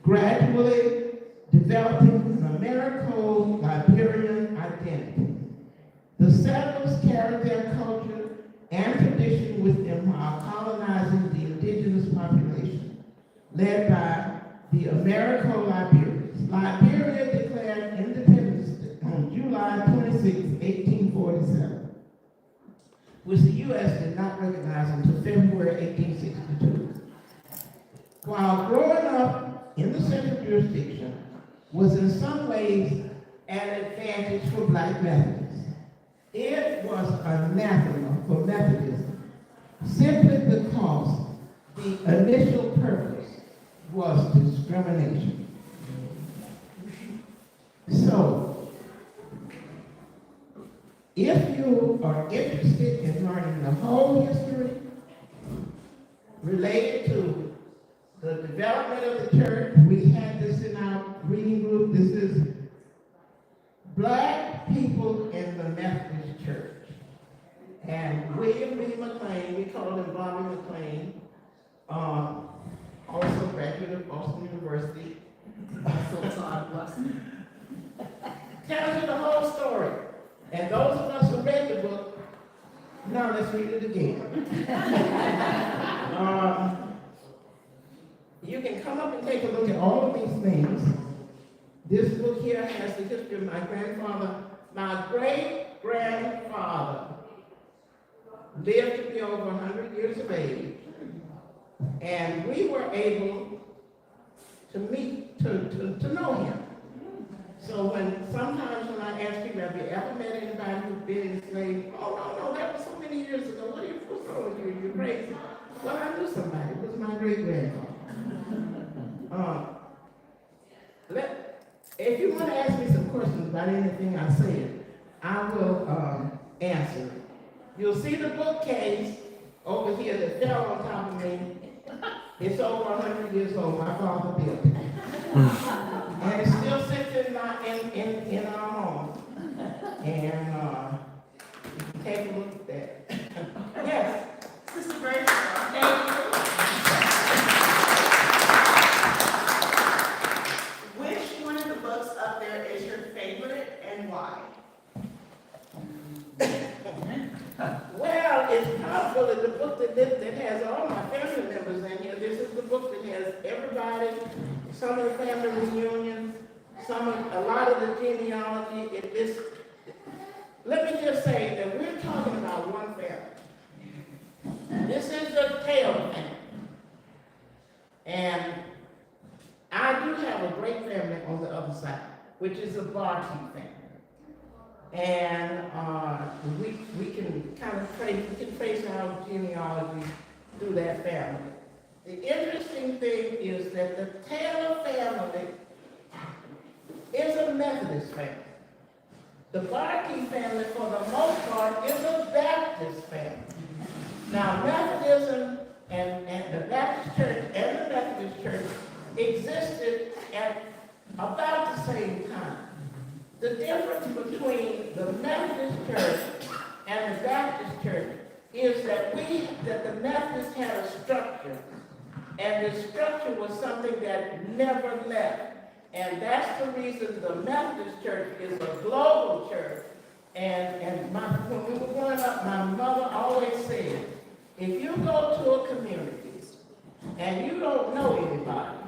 B: gradually developing an Americo-Liberian identity. The settlers carried their culture and tradition with them while colonizing the indigenous population, led by the Americo-Liberians. Liberia declared independence on July 26, 1847, which the U.S. did not recognize until February 1862. While growing up in the central jurisdiction was in some ways an advantage for black Methodists, it was anathema for Methodism simply because the initial purpose was discrimination. So, if you are interested in learning the whole history related to the development of the church, we had this in our reading group. This is Black People in the Methodist Church. And William B. McLean, we call him Bobby McLean, also graduate of Boston University.
A: So God bless him.
B: Tells you the whole story. And those of us who read the book, now let's read it again. You can come up and take a look at all of these things. This book here has the history of my grandfather. My great-grandfather lived to be over 100 years of age. And we were able to meet, to know him. So sometimes when I ask people, have you ever met anybody who's been enslaved? Oh, no, that was so many years ago. What's wrong with you? You're crazy. Well, I knew somebody. It was my great-grandfather. If you want to ask me some questions about anything I said, I will answer. You'll see the bookcase over here that fell on top of me. It's over 100 years old. My father built it. And it still sits in our home. And you can take a look at that. Yes.
A: Sister Virgia, thank you. Which one of the books up there is your favorite and why?
B: Well, it's probably the book that has all my family members in here. This is the book that has everybody, some of the family reunions, a lot of the genealogy. Let me just say that we're talking about one family. This is the Taylor family. And I do have a great family on the other side, which is the Barty family. And we can kind of trace our genealogy through that family. The interesting thing is that the Taylor family is a Methodist family. The Barty family, for the most part, is a Baptist family. Now, Methodism and the Baptist Church and the Methodist Church existed at about the same time. The difference between the Methodist Church and the Baptist Church is that the Methodists had a structure, and the structure was something that never left. And that's the reason the Methodist Church is a global church. And when we were growing my mother always said, if you go to a community and you don't know anybody,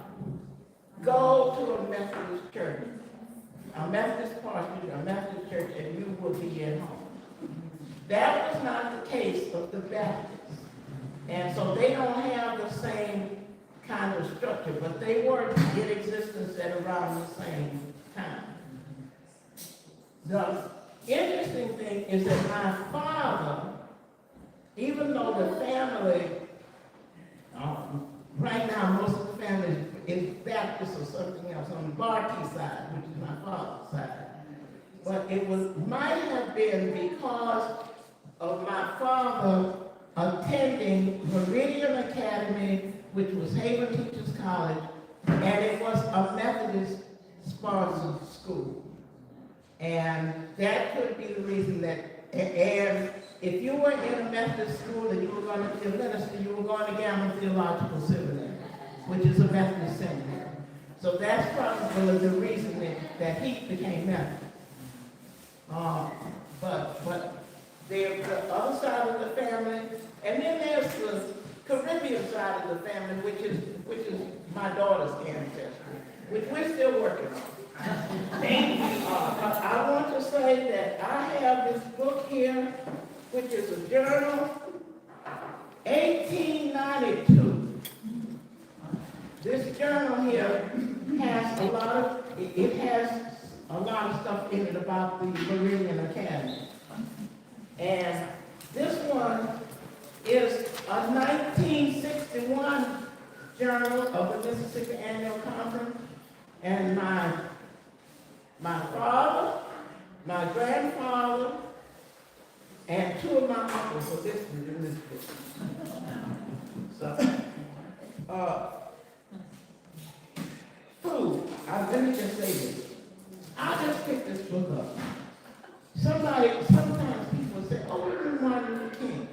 B: go to a Methodist church, a Methodist parsonage, a Methodist church, and you will be at home. That was not the case of the Baptists. And so they don't have the same kind of structure, but they were in existence at around the same time. The interesting thing is that my father, even though the family, right now most of the family is Baptist or something else on the Barkey side, which is my father's side. But it might have been because of my father attending Meridian Academy, which was Haven Teachers College, and it was a Methodist sponsored school. And that could be the reason that, and if you were in a Methodist school and you were going to be a minister, you were going to Gamma Theological Seminary, which is a Methodist seminary. So that's probably the reason that he became Methodist. But there's the other side of the family, and then there's the Caribbean side of the family, which is my daughter's ancestry, which we're still working on. I want to say that I have this book here, which is a journal, 1892. This journal here has a lot of stuff in it about the Meridian Academy. And this one is a 1961 journal of the Mississippi Annual Conference, and my father, my grandfather, and two of my uncles are listed in this book. So, food. Let me just say this. I just picked this book up. Sometimes people say, oh, it was Martin Luther King.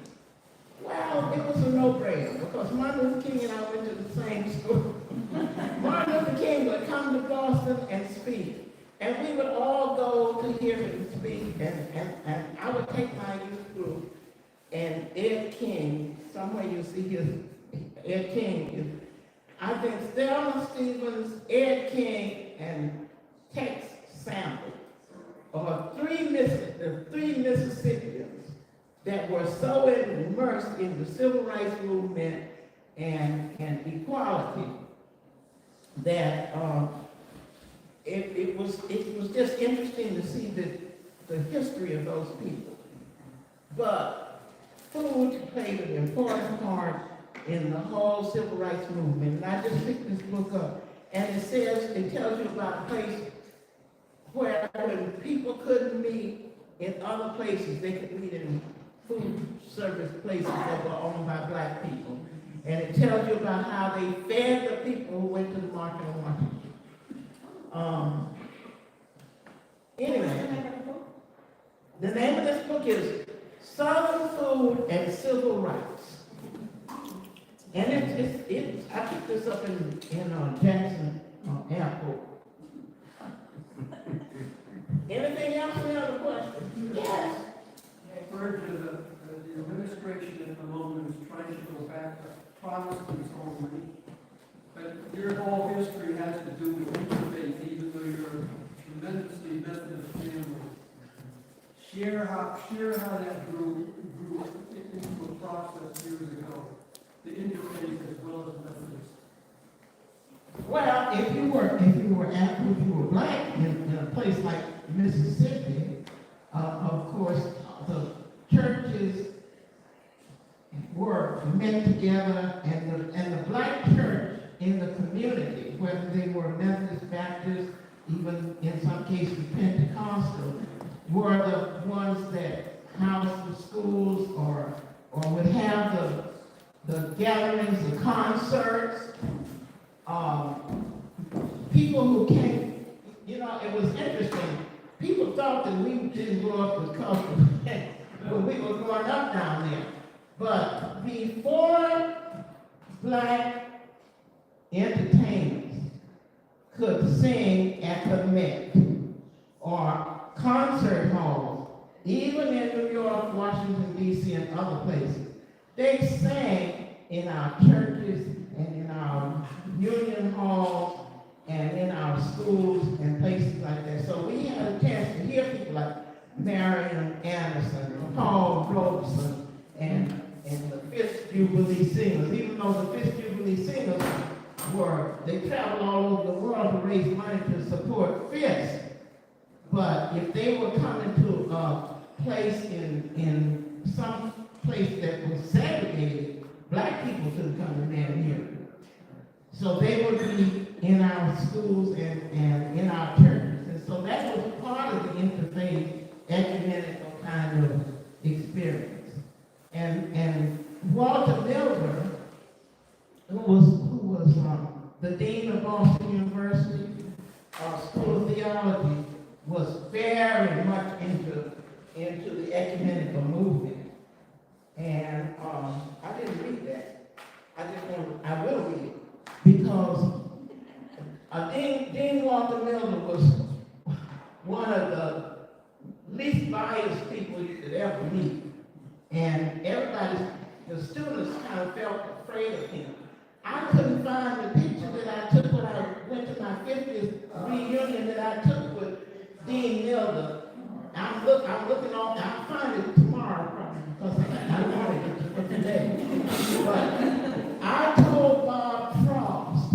B: Well, it was a no-brainer because Martin Luther King and I went to the same school. Martin Luther King would come to Boston and speak. And we would all go to hear him speak. And I would take my youth group. And Ed King, somewhere you see his, Ed King is, I think Thelma Stevens, Ed King, and Tex Sample are three Mississippians that were so immersed in the civil rights movement and equality that it was just interesting to see the history of those people. But food played an important part in the whole civil rights movement. And I just picked this book up, and it tells you about a place where when people couldn't meet in other places, they could meet in food service places that were owned by black people. And it tells you about how they fed the people who went to the market in Washington. Anyway, the name of this book is Southern Food and Civil Rights. And I picked this up in Jackson Airport. Anything else? Any other questions? Yes.
C: Virgia, the administration at the moment is trying to go back to Protestants only, but your whole history has to do with interfaith, even though you're a tremendously Methodist family. Share how that grew into a process years ago, the interfaith as well as Methodist.
B: Well, if you were black in a place like Mississippi, of course, the churches were met together, and the black church in the community, whether they were Methodist, Baptist, even in some cases Pentecostal, were the ones that housed the schools or would have the gatherings, the concerts. People who came, it was interesting. People thought that we didn't grow up with culture when we were growing up down there. But before black entertainers could sing at the Met or concert halls, even in New York, Washington, D.C., and other places. They sang in our churches and in our union halls and in our schools and places like that. So we had a chance to hear people like Marion Anderson, Paul Robeson, and the Fifth Jubilee Singers. Even though the Fifth Jubilee Singers they traveled all over the world to raise money to support FIST. But if they were coming to a place in some place that was segregated, black people couldn't come in there and hear it. So they would be in our schools and in our churches. And so that was part of the interfaith ecumenical kind of experience. And Walter Milburn, who was the dean of Boston University School of Theology, was very much into the ecumenical movement. And I didn't read that. I will read it. Because Dean Walter Milner was one of the least biased people you could ever meet. And the students kind of felt afraid of him. I couldn't find the picture that I took when I went to my 50th reunion that I took with Dean Milner. I'm looking on, I'll find it tomorrow probably, because I wanted it for today. But I told Bob Frost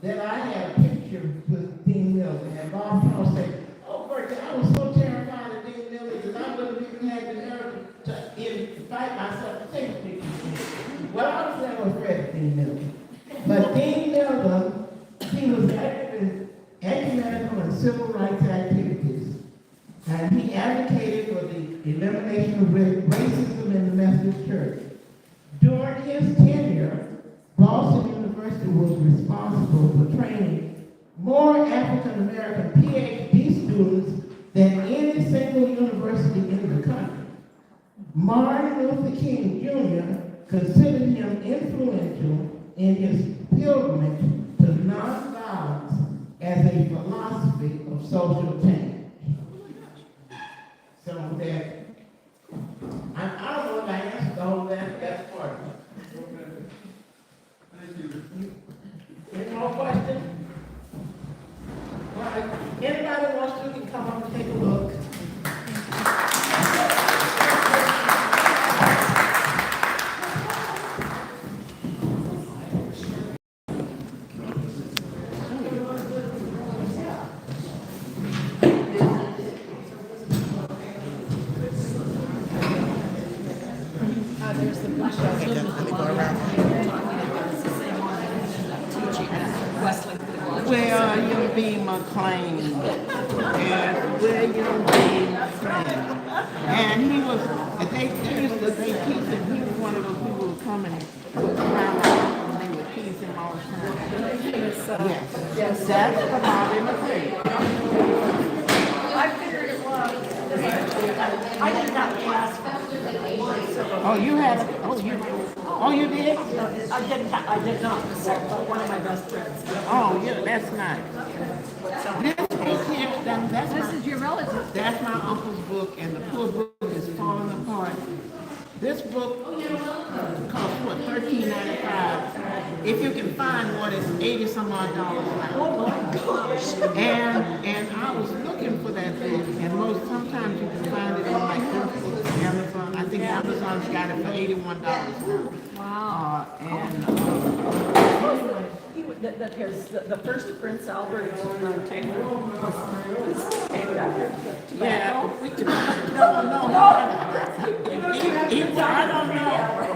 B: that I had a picture with Dean Milner, and Bob Frost said, "Oh, Virgia, I was so terrified of Dean Milner that I wouldn't even have the nerve to invite myself to take a picture with him." Well, I was never afraid of Dean Milner. But Dean Milner, he was active in ecumenical and civil rights activities, and he advocated for the elimination of racism in the Methodist Church. During his tenure, Boston University was responsible for training more African American PhD students than any single university in the country. Martin Luther King Jr. considered him influential in his pilgrimage to nonviolence as a philosophy of social change. So that, I don't know if I answered all that part of it.
C: Okay. Thank you.
B: Any more questions? Well, anybody wants to can come up and take a look. William B. McLean, and William B. McLean, and he was, they used to, they tease him, he was one of those people who come and would around and they would tease him all the time. Yes, that's about McLean.
D: I figured it was. I did not ask.
B: Oh, you had, oh, you did?
D: I did not, but one of my best friends.
B: Oh, yeah, that's nice. This book here,
D: This is your relative.
B: that's my uncle's book, and the poor book is falling apart. This book costs what, $13.95. If you can find one, it's $80 some odd now.
D: Oh my gosh.
B: And I was looking for that book, and sometimes you can find it on like Amazon. I think Amazon's got it for $81 now.
D: Wow. The first Prince Albert Taylor was named after.
B: Yeah, I don't know.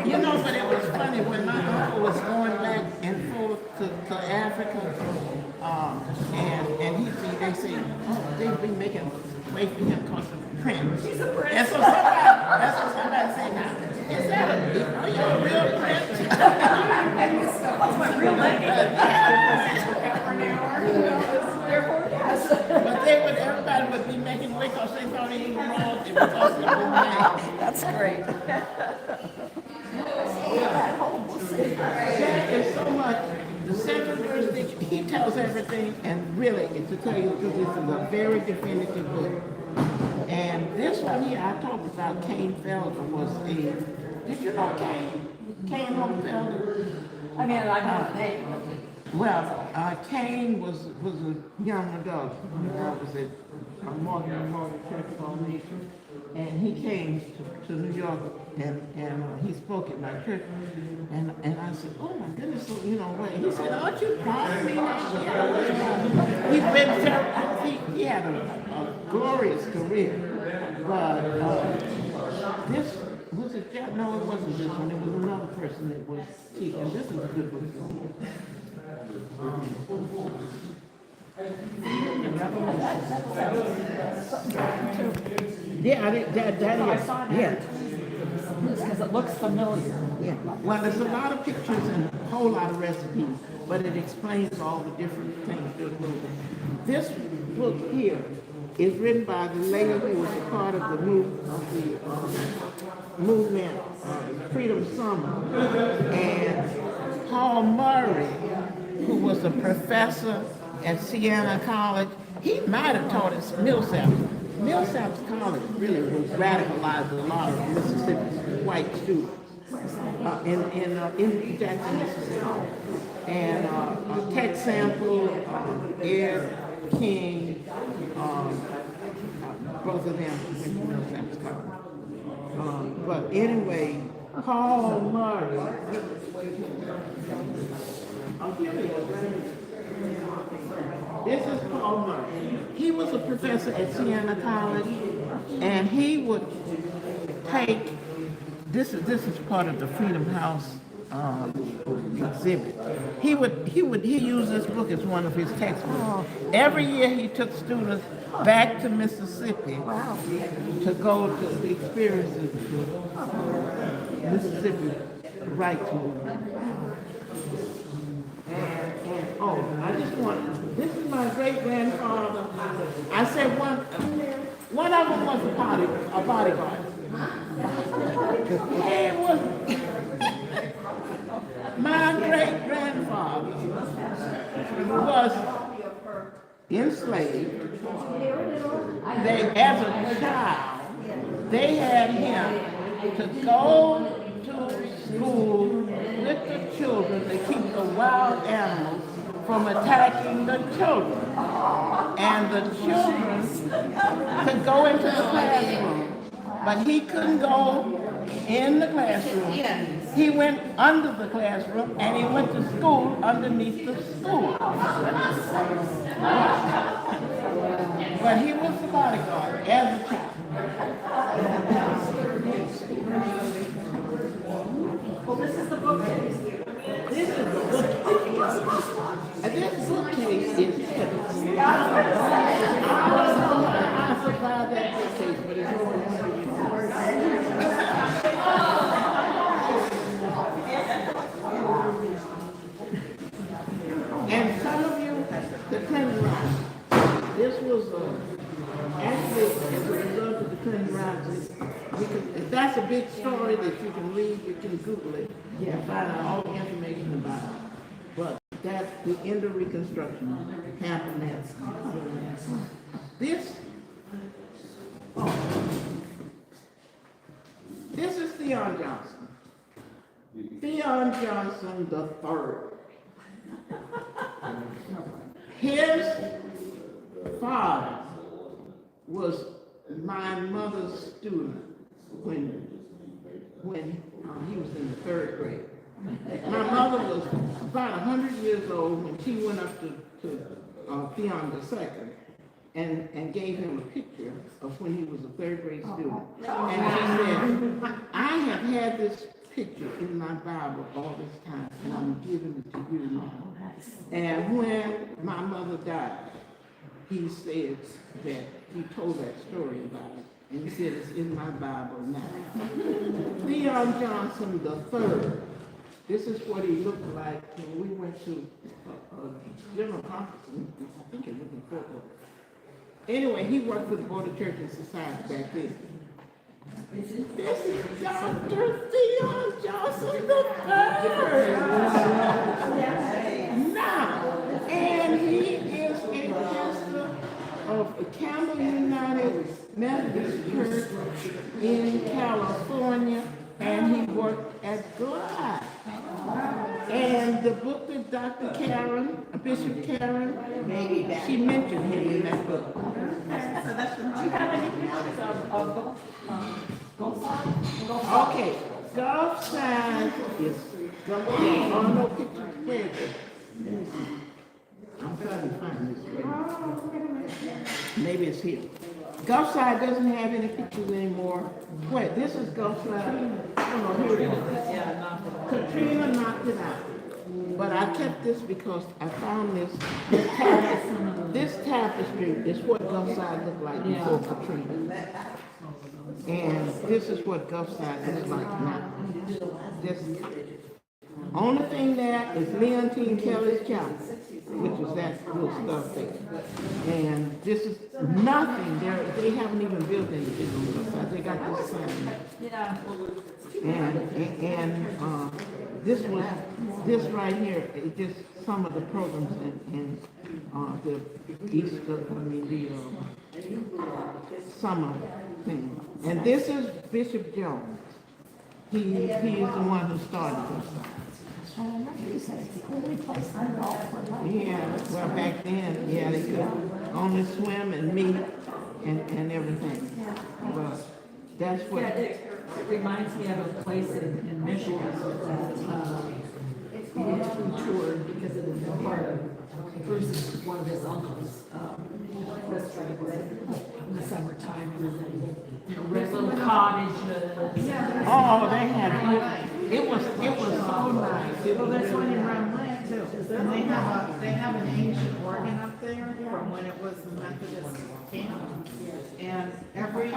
B: You know, but it was funny when my uncle was going back and forth to Africa, and they say, oh, they'd be making way for him because of Prince.
D: He's a prince.
B: And so somebody said, now, is that are you a real Prince?
D: What's my real name? Therefore, yes.
B: But everybody would be making way because they thought he was royalty because of his name.
D: That's great.
B: It's so much. The second verse, he tells everything, and really, to tell you the truth, this is a very definitive book. And this one here, I talked about Cain Felder was a, did you know Cain? Cain Felder?
D: I mean, I know the name.
B: Well, Cain was a young adult. I was at a Morgan Church Foundation, and he came to New York, and he spoke at my church, and I said, oh my goodness, so, you know, what? He said, aren't you proud of me? Yeah. He's been there. He had a glorious career, but this was it. No, it wasn't this one. It was another person that was teaching. This is a good book. Yeah,
D: I saw it.
B: yeah.
D: Because it looks familiar.
B: Yeah. Well, there's a lot of pictures and a whole lot of recipes, but it explains all the different things to the movie. This book here is written by the lady who was a part of the movement, Freedom Summer, and Paul Murray, who was a professor at Siena College. He might have taught at Millsap. Millsap's college really was radicalized a lot of Mississippi's white students in Jackson, Mississippi. And Tech Sample, Ed King, both of them went to Millsap's college. But anyway, Paul Murray. I'll give you a This is Paul Murray. He was a professor at Siena College, and he would take this is part of the Freedom House exhibit. He used this book as one of his textbooks. Every year he took students back to Mississippi to go to the experiences of Mississippi rights movement. Oh, I just want, this is my great-grandfather. I said one of them was a bodyguard. It was my great-grandfather was enslaved. As a child, they had him to go to school with the children to keep the wild animals from attacking the children. And the children could go into the classroom, but he couldn't go in the classroom. He went under the classroom and he went to school underneath the school. But he was the bodyguard as a child.
D: Well, this is the bookcase.
B: This is the bookcase. And this bookcase is heavy. I survived that bookcase, but it's over. And some of you, the Clinton riots. This was actually as a result of the Clinton riots. If that's a big story that you can read, you can Google it and find out all the information about it. But that's the end of Reconstruction happened at This is Theon Johnson. Theon Johnson the third. His father was my mother's student when he was in the third grade. My mother was about 100 years old when she went up to Theon II and gave him a picture of when he was a third grade student. And she said, I have had this picture in my Bible all this time, and I'm giving it to you now. And when my mother died, he said that he told that story about it. And he said, it's in my Bible now. Theon Johnson III. This is what he looked like when we went to a general conference. I think it was in Fort Worth. Anyway, he worked for the Board of Church and Society back then. This is Dr. Theon Johnson III. Now, and he is a pastor of Campbell United Methodist Church in California, and he worked at Glide. And the book that Dr. Karen, Bishop Karen, she mentioned him in that book. Okay, golf size is, on no picture, where is it? I'm trying to find this. Maybe it's here. Gulfside doesn't have any pictures anymore. Wait, this is Gulfside. Oh, no, here it is. Katrina knocked it out. But I kept this because I found this tapestry is what Gulfside looked like before Katrina. And this is what Gulfside looks like now. This only thing there is Leontine Kelly's chapel, which is that little stuff there. And this is nothing. They haven't even built anything on Gulfside. They got this sign.
D: Yeah.
B: And this was this right here. It's just some of the programs and the Easter. The summer thing. And this is Bishop Jones. He is the one who started this. Yeah, well, back then, yeah, they could only swim and meet and everything. But that's what.
E: It reminds me of a place in Michigan that we toured because it was a part of Bruce's, one of his uncles' restaurant in the summertime. Red little cottages.
B: Oh, they had, it was so nice.
F: Well, there's one in Round Lake too, and they have an ancient organ up there from when it was the Methodist camp. And every year.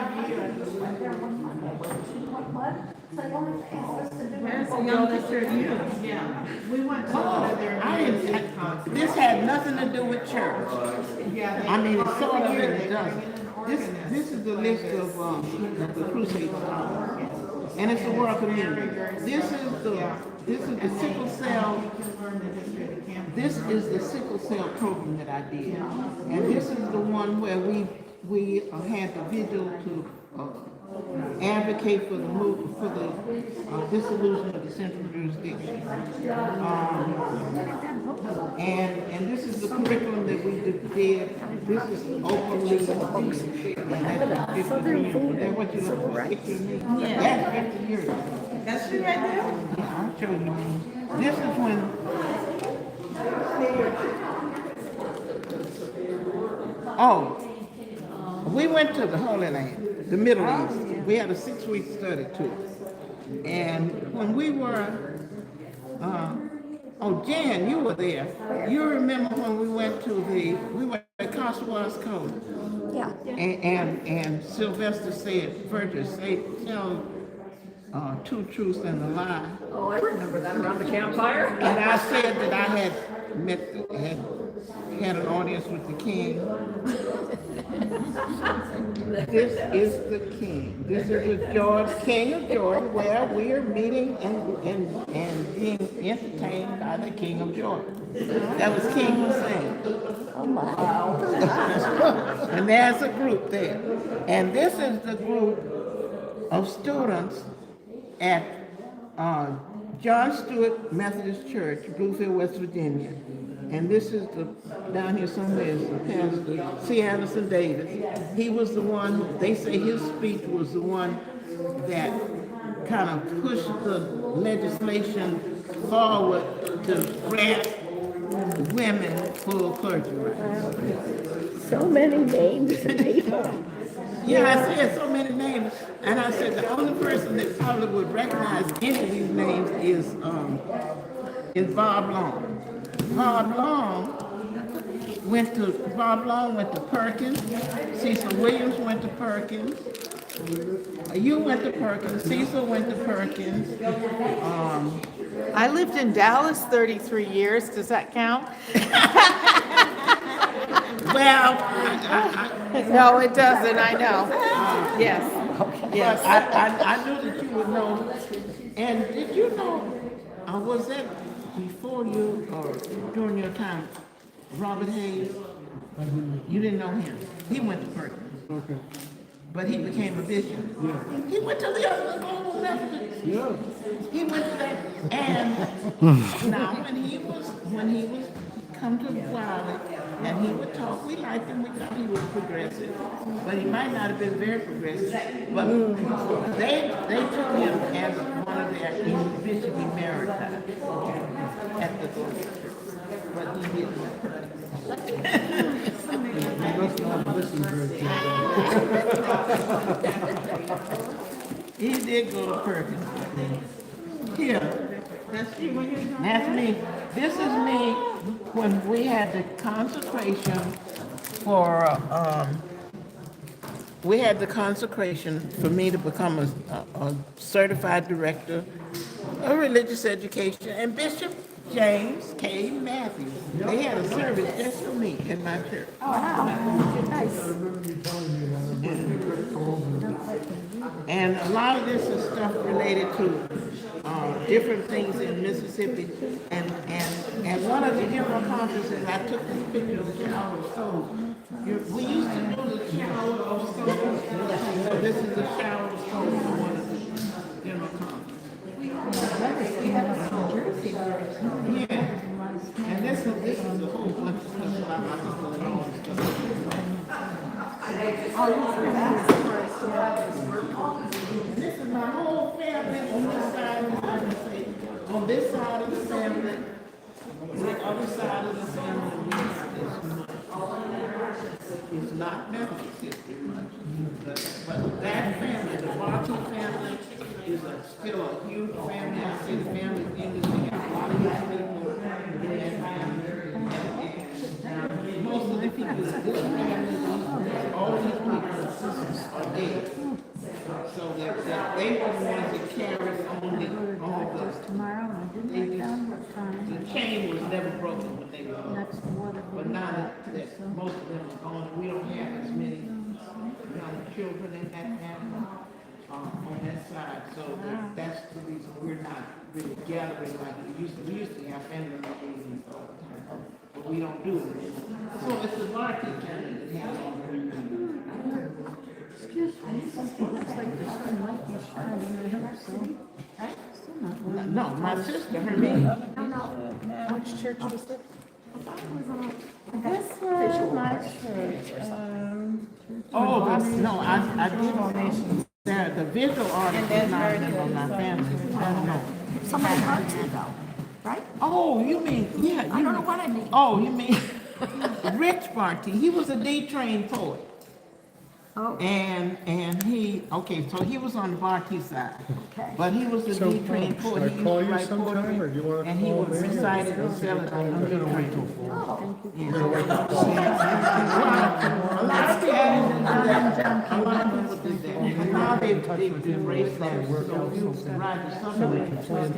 F: There's a young picture of you. Yeah, we went to one of their music concerts.
B: This had nothing to do with church.
F: Yeah,
B: I mean, it's sort of,
F: every year
B: it
F: they
B: does.
F: bring in an
B: This is the list of the Crusade scholars. And it's a world community. This is the sickle cell. This is the sickle cell program that I did. And this is the one where we had the vigil to advocate for the dissolution of the central jurisdiction. And this is the curriculum that we did. This is openly. That's what you look for. That's 50 years.
F: That's you right there?
B: Yeah, I'll show you. This is when. Oh, we went to the Holy Land, the Middle East. We had a 6-week study tour. And when we were, Jan, you were there. You remember when we went at Coswa's Cove?
D: Yeah.
B: And Sylvester said, Virgia, tell two truths and a lie.
E: Oh, I remember that around the campfire.
B: And I said that I had had an audience with the king. This is the king. This is the King of Jordan, where we are meeting and being entertained by the King of Jordan. That was King Hussein.
D: Oh, my.
B: And there's a group there. And this is the group of students at John Stewart Methodist Church, Bluefield, West Virginia. And this is down here somewhere is the pastor, C. Anderson Davis. He was the one, they say his speech was the one that kind of pushed the legislation forward to grant women full clergy rights.
D: So many names of people.
B: Yeah, I said so many names, and I said the only person that probably would recognize any of these names is Bob Long. Bob Long went to Perkins. Cecil Williams went to Perkins. You went to Perkins. Cecil went to Perkins.
F: I lived in Dallas 33 years. Does that count?
B: Well,
F: No, it doesn't. I know. Yes. Yes.
B: I knew that you would know. And did you know, was that before you or during your time, Robert Hayes? You didn't know him. He went to Perkins.
C: Okay.
B: but he became a bishop. He went to the other Global Methodist.
G: Yeah.
B: He went to that, and now when he was come to Wiley, and he would talk, we liked him, we thought he was progressive, but he might not have been very progressive, but they took him as one of their Bishop Emeritus at the Global Church, but he didn't.
G: I must not listen very good.
B: He did go to Perkins. Here, that's me. This is me when we had the consecration for, me to become a certified director of religious education, and Bishop James K. Matthews. They had a service just for me in my church.
G: I remember you telling me that. I remember you.
B: And a lot of this is stuff related to different things in Mississippi. And one of the general conferences, I took this picture of the shower of souls. We used to do the shower of souls. So this is the shower of souls for one of the general conferences. Yeah. And this is a whole bunch of stuff about my uncle and all this stuff. This is my whole family on this side. On this side of the family, the other side of the family is not Methodist history much. But that family, the Barton family, is still a huge family. I say the family thing is they have a lot of young people in that family. And most of the people in this family, all these people are dead. So that they were the ones that carried on all the chain was never broken when they were gone. But now that most of them are gone, we don't have as many young children in that family on that side. So that's the reason we're not really gathering like we used to. We used to have family meetings all the time, but we don't do it anymore. So it's the Martin family that has all the
E: Excuse me, something looks like the sun might be shining. I hope so.
B: No, my sister, her name.
E: Which church was it?
F: This was my church,
B: No, I did donations. The visual artist is not a member of my family. I don't know.
D: Somebody hurts you though, right?
B: Oh, you mean, yeah.
D: I don't know what I mean.
B: Oh, you mean Rich Barty. He was a D-trained poet.
D: Oh.
B: And he, okay, so he was on the Barty side.
D: Okay.
B: But he was a
G: So,
B: D-trained
G: should
B: poet.
G: I
B: He used
G: call
B: to
G: you
B: write
G: sometime, or do you want
B: poetry,
G: to
B: and he
G: call
B: would
G: me?
B: recite it and sell it on the D-trained.
D: Oh.
B: A lot of people do that. And now they've embraced that. So you ride the subway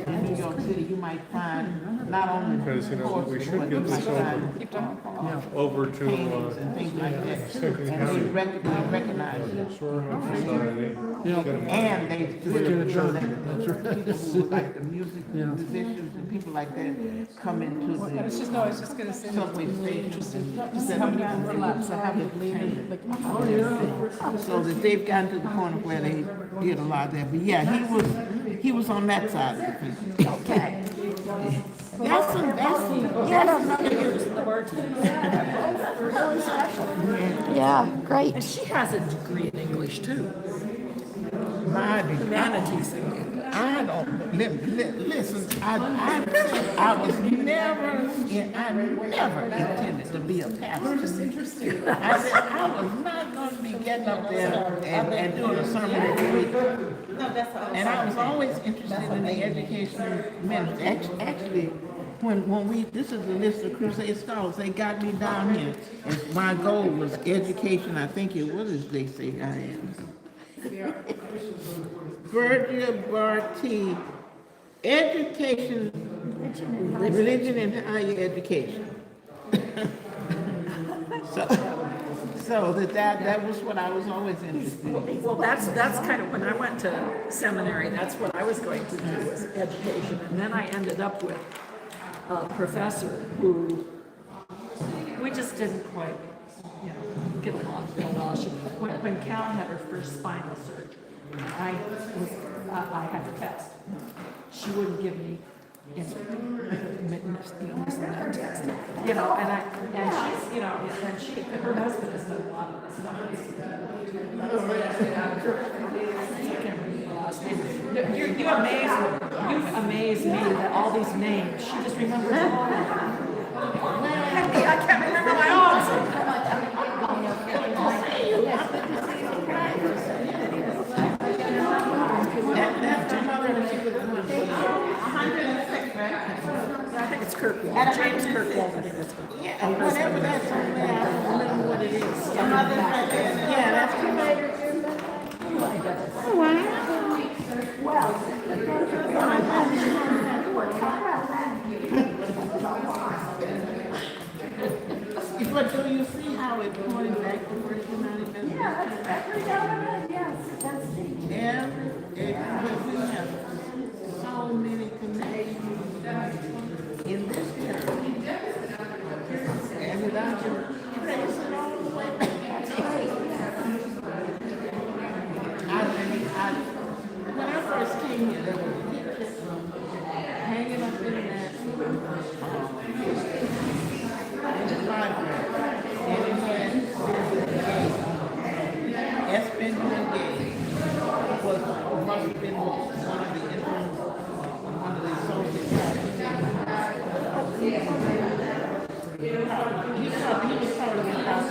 B: in New York City, you might find not only
G: Because, you know, we
B: poets,
G: should
B: but
G: get
B: you might
G: this
B: find
G: over to,
B: paintings and things like that.
G: Second
B: And
G: County.
B: they recognize it.
G: Sorenville Society. Get 'em
B: And they do it, you know, that people who like the music, musicians and people like that come into the subway stations. So that they've gotten to the point where they did a lot of that. But yeah, he was on that side of the fence.
D: Okay.
B: That's some.
D: Yeah, no, the word. Yeah, great.
E: And she has a degree in English too.
B: My
E: Humanities.
B: I don't, listen, I was never intended to be a pastor. Just interested. I said, I was not going to be getting up there and doing a sermon every week. And I was always interested in the educational ministry. Actually, when we, this is the list of Crusade Scholars, they got me down here. And my goal was education, I think it was, they say I am. Virgia Phoenix, education, religion and higher education. So that was what I was always interested in.
E: Well, that's kind of, when I went to seminary, that's what I was going to do, was education. And then I ended up with a professor who, we just didn't quite, get along real well. When Cal had her first spinal surgery, I had to test. She wouldn't give me any, test, and she's, and her husband has done a lot of this stuff. You amaze me that all these names, she just remembers them all. I can't remember my own.
B: That's your mother when she was 106, right?
E: I think it's Kirkwood, James Kirkwood, I think that's what.
B: Yeah, whatever that's on there, I don't remember what it is.
E: Your mother's right there.
B: Yeah, that's your mother.
E: Oh, wow. Well.
B: But do you see how it pointed back to First United Methodist Church?
E: Yes, that's the.
B: But we have so many connections in this church. And without you tracing all the way back. When I first came here, there was a picture hanging up in that in the library. And it had S. Benjamin Gay must have been one of the influence, one of the associates. He was part of the house.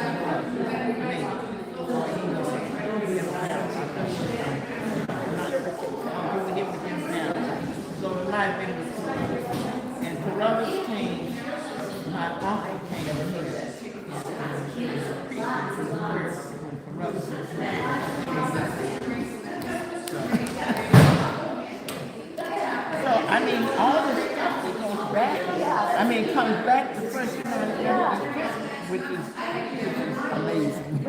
B: So it might have been, and Carruthers came, my uncle came to me. He was a preacher for the church when Carruthers was So, I mean, all this stuff that goes back, comes back to First United Methodist Church, which is amazing.